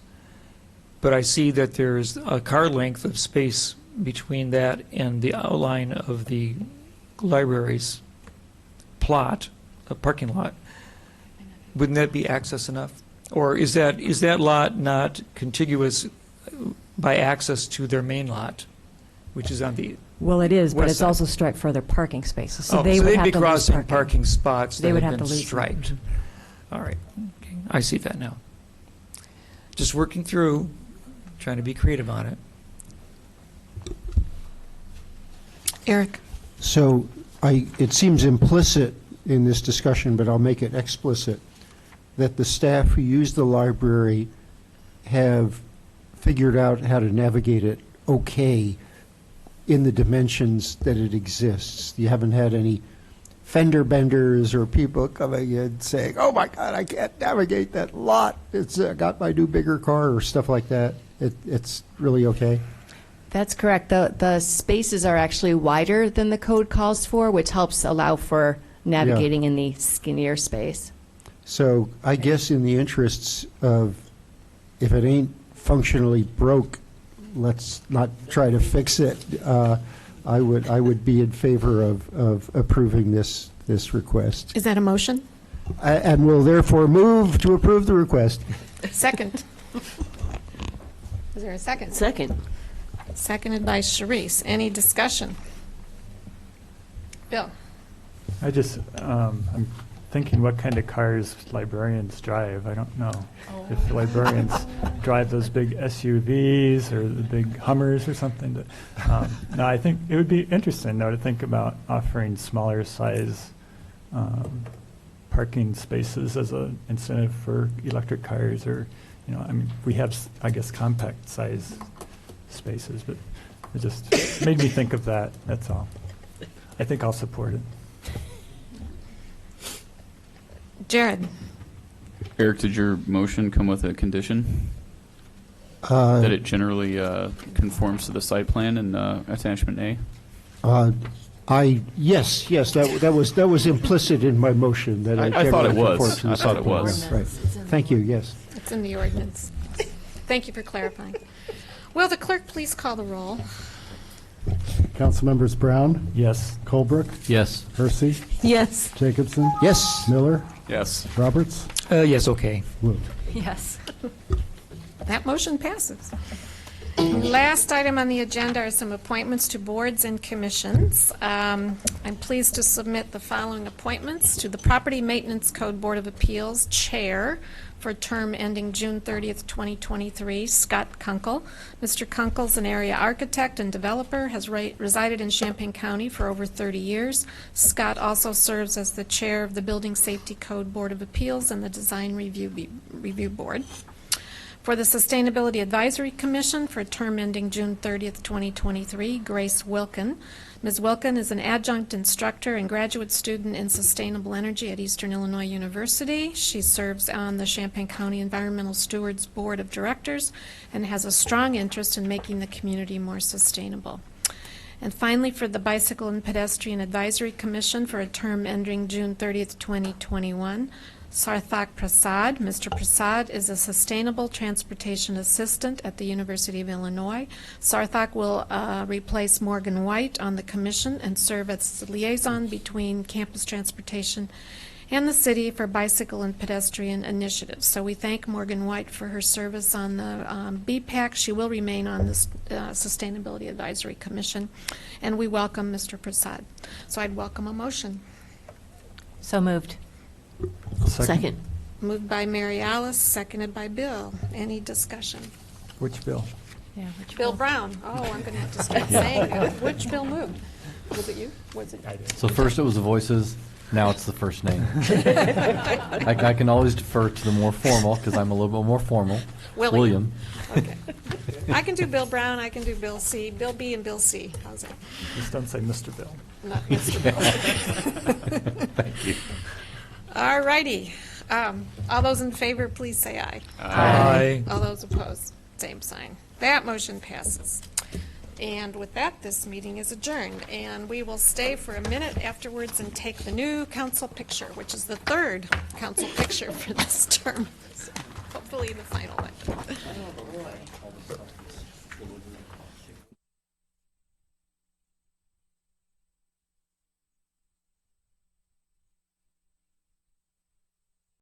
but I see that there's a car length of space between that and the outline of the library's plot, a parking lot. Wouldn't that be access enough? Or is that lot not contiguous by access to their main lot, which is on the Well, it is, but west it's side? also striped for other parking spaces. So Oh, they so would they'd have be to lose crossing parking spots They that would have have been to lose them. striped. All right, okay. I see that now. Just working through, trying to be creative on it. Eric? So it seems implicit in this discussion, but I'll make it explicit, that the staff who use the library have figured out how to navigate it okay in the dimensions that it exists. You haven't had any fender benders or people coming in saying, "Oh my God, I can't navigate that lot. It's got my new bigger car," or stuff like that. It's really okay. That's correct. The spaces are actually wider than the code calls for, which helps allow for navigating in the skinnier space. So I guess in the interests of, if it ain't functionally broke, let's not try to fix it. I would be in favor of approving this request. Is that a motion? And will therefore move to approve the request. Second. Is there a second? Second. Seconded by Sharice. Any discussion? Bill? I'm thinking what kind of cars librarians drive. I don't know if librarians drive those big SUVs or the big Hummers or something. No, I think it would be interesting, though, to think about offering smaller size parking spaces as an incentive for electric cars, or, I mean, we have, I guess, compact size spaces, but it just made me think of that. That's all. I think I'll support it. Jared? Eric, did your motion come with a condition? Uh, that it generally conforms to the site plan in attachment A? Yes, that was implicit in my motion, that I thought it generally was. conform to the I thought site it plan. was. Right. Thank you, yes. It's in the ordinance. Thank you for clarifying. Will the clerk please call the roll? Councilmembers Brown? Yes. Colbrook? Yes. Hersey? Yes. Jacobson? Yes. Miller? Yes. Roberts? Yes, okay. Wood? Yes. That motion passes. Last item on the agenda are some appointments to boards and commissions. I'm pleased to submit the following appointments to the Property Maintenance Code Board of Appeals Chair for a term ending June 30th, 2023, Scott Kunkel. Mr. Kunkel is an area architect and developer, has resided in Champaign County for over 30 years. Scott also serves as the chair of the Building Safety Code Board of Appeals and the Design Review Board. For the Sustainability Advisory Commission for a term ending June 30th, 2023, Grace Wilkin. Ms. Wilkin is an adjunct instructor and graduate student in sustainable energy at Eastern Illinois University. She serves on the Champaign County Environmental Stewards Board of Directors and has a strong interest in making the community more sustainable. And finally, for the Bicycle and Pedestrian Advisory Commission for a term ending June 30th, 2021, Sarthak Prasad. Mr. Prasad is a Sustainable Transportation Assistant at the University of Illinois. Sarthak will replace Morgan White on the commission and serve as the liaison between campus transportation and the city for bicycle and pedestrian initiatives. So we thank Morgan White for her service on the BPAC. She will remain on the Sustainability Advisory Commission, and we welcome Mr. Prasad. So I'd welcome a motion. So moved. Second. Moved by Mary Alice, seconded by Bill. Any discussion? Which bill? Yeah, Bill Brown. Oh, I'm going to have to start saying it. Which bill moved? Was it you? Was it? I did. So first it was the voices, now it's the first name. I can always defer to the more formal, because I'm a little bit more formal. William. Okay. I can do Bill Brown, I can do Bill C, Bill B and Bill C. How's it? Just don't say Mr. Bill. Not Mr. Bill. Thank you. All righty. All those in favor, please say aye. Aye. All those opposed, same sign. That motion passes. And with that, this meeting is adjourned. And we will stay for a minute afterwards and take the new council picture, which is the third council picture for this term. So hopefully the final one.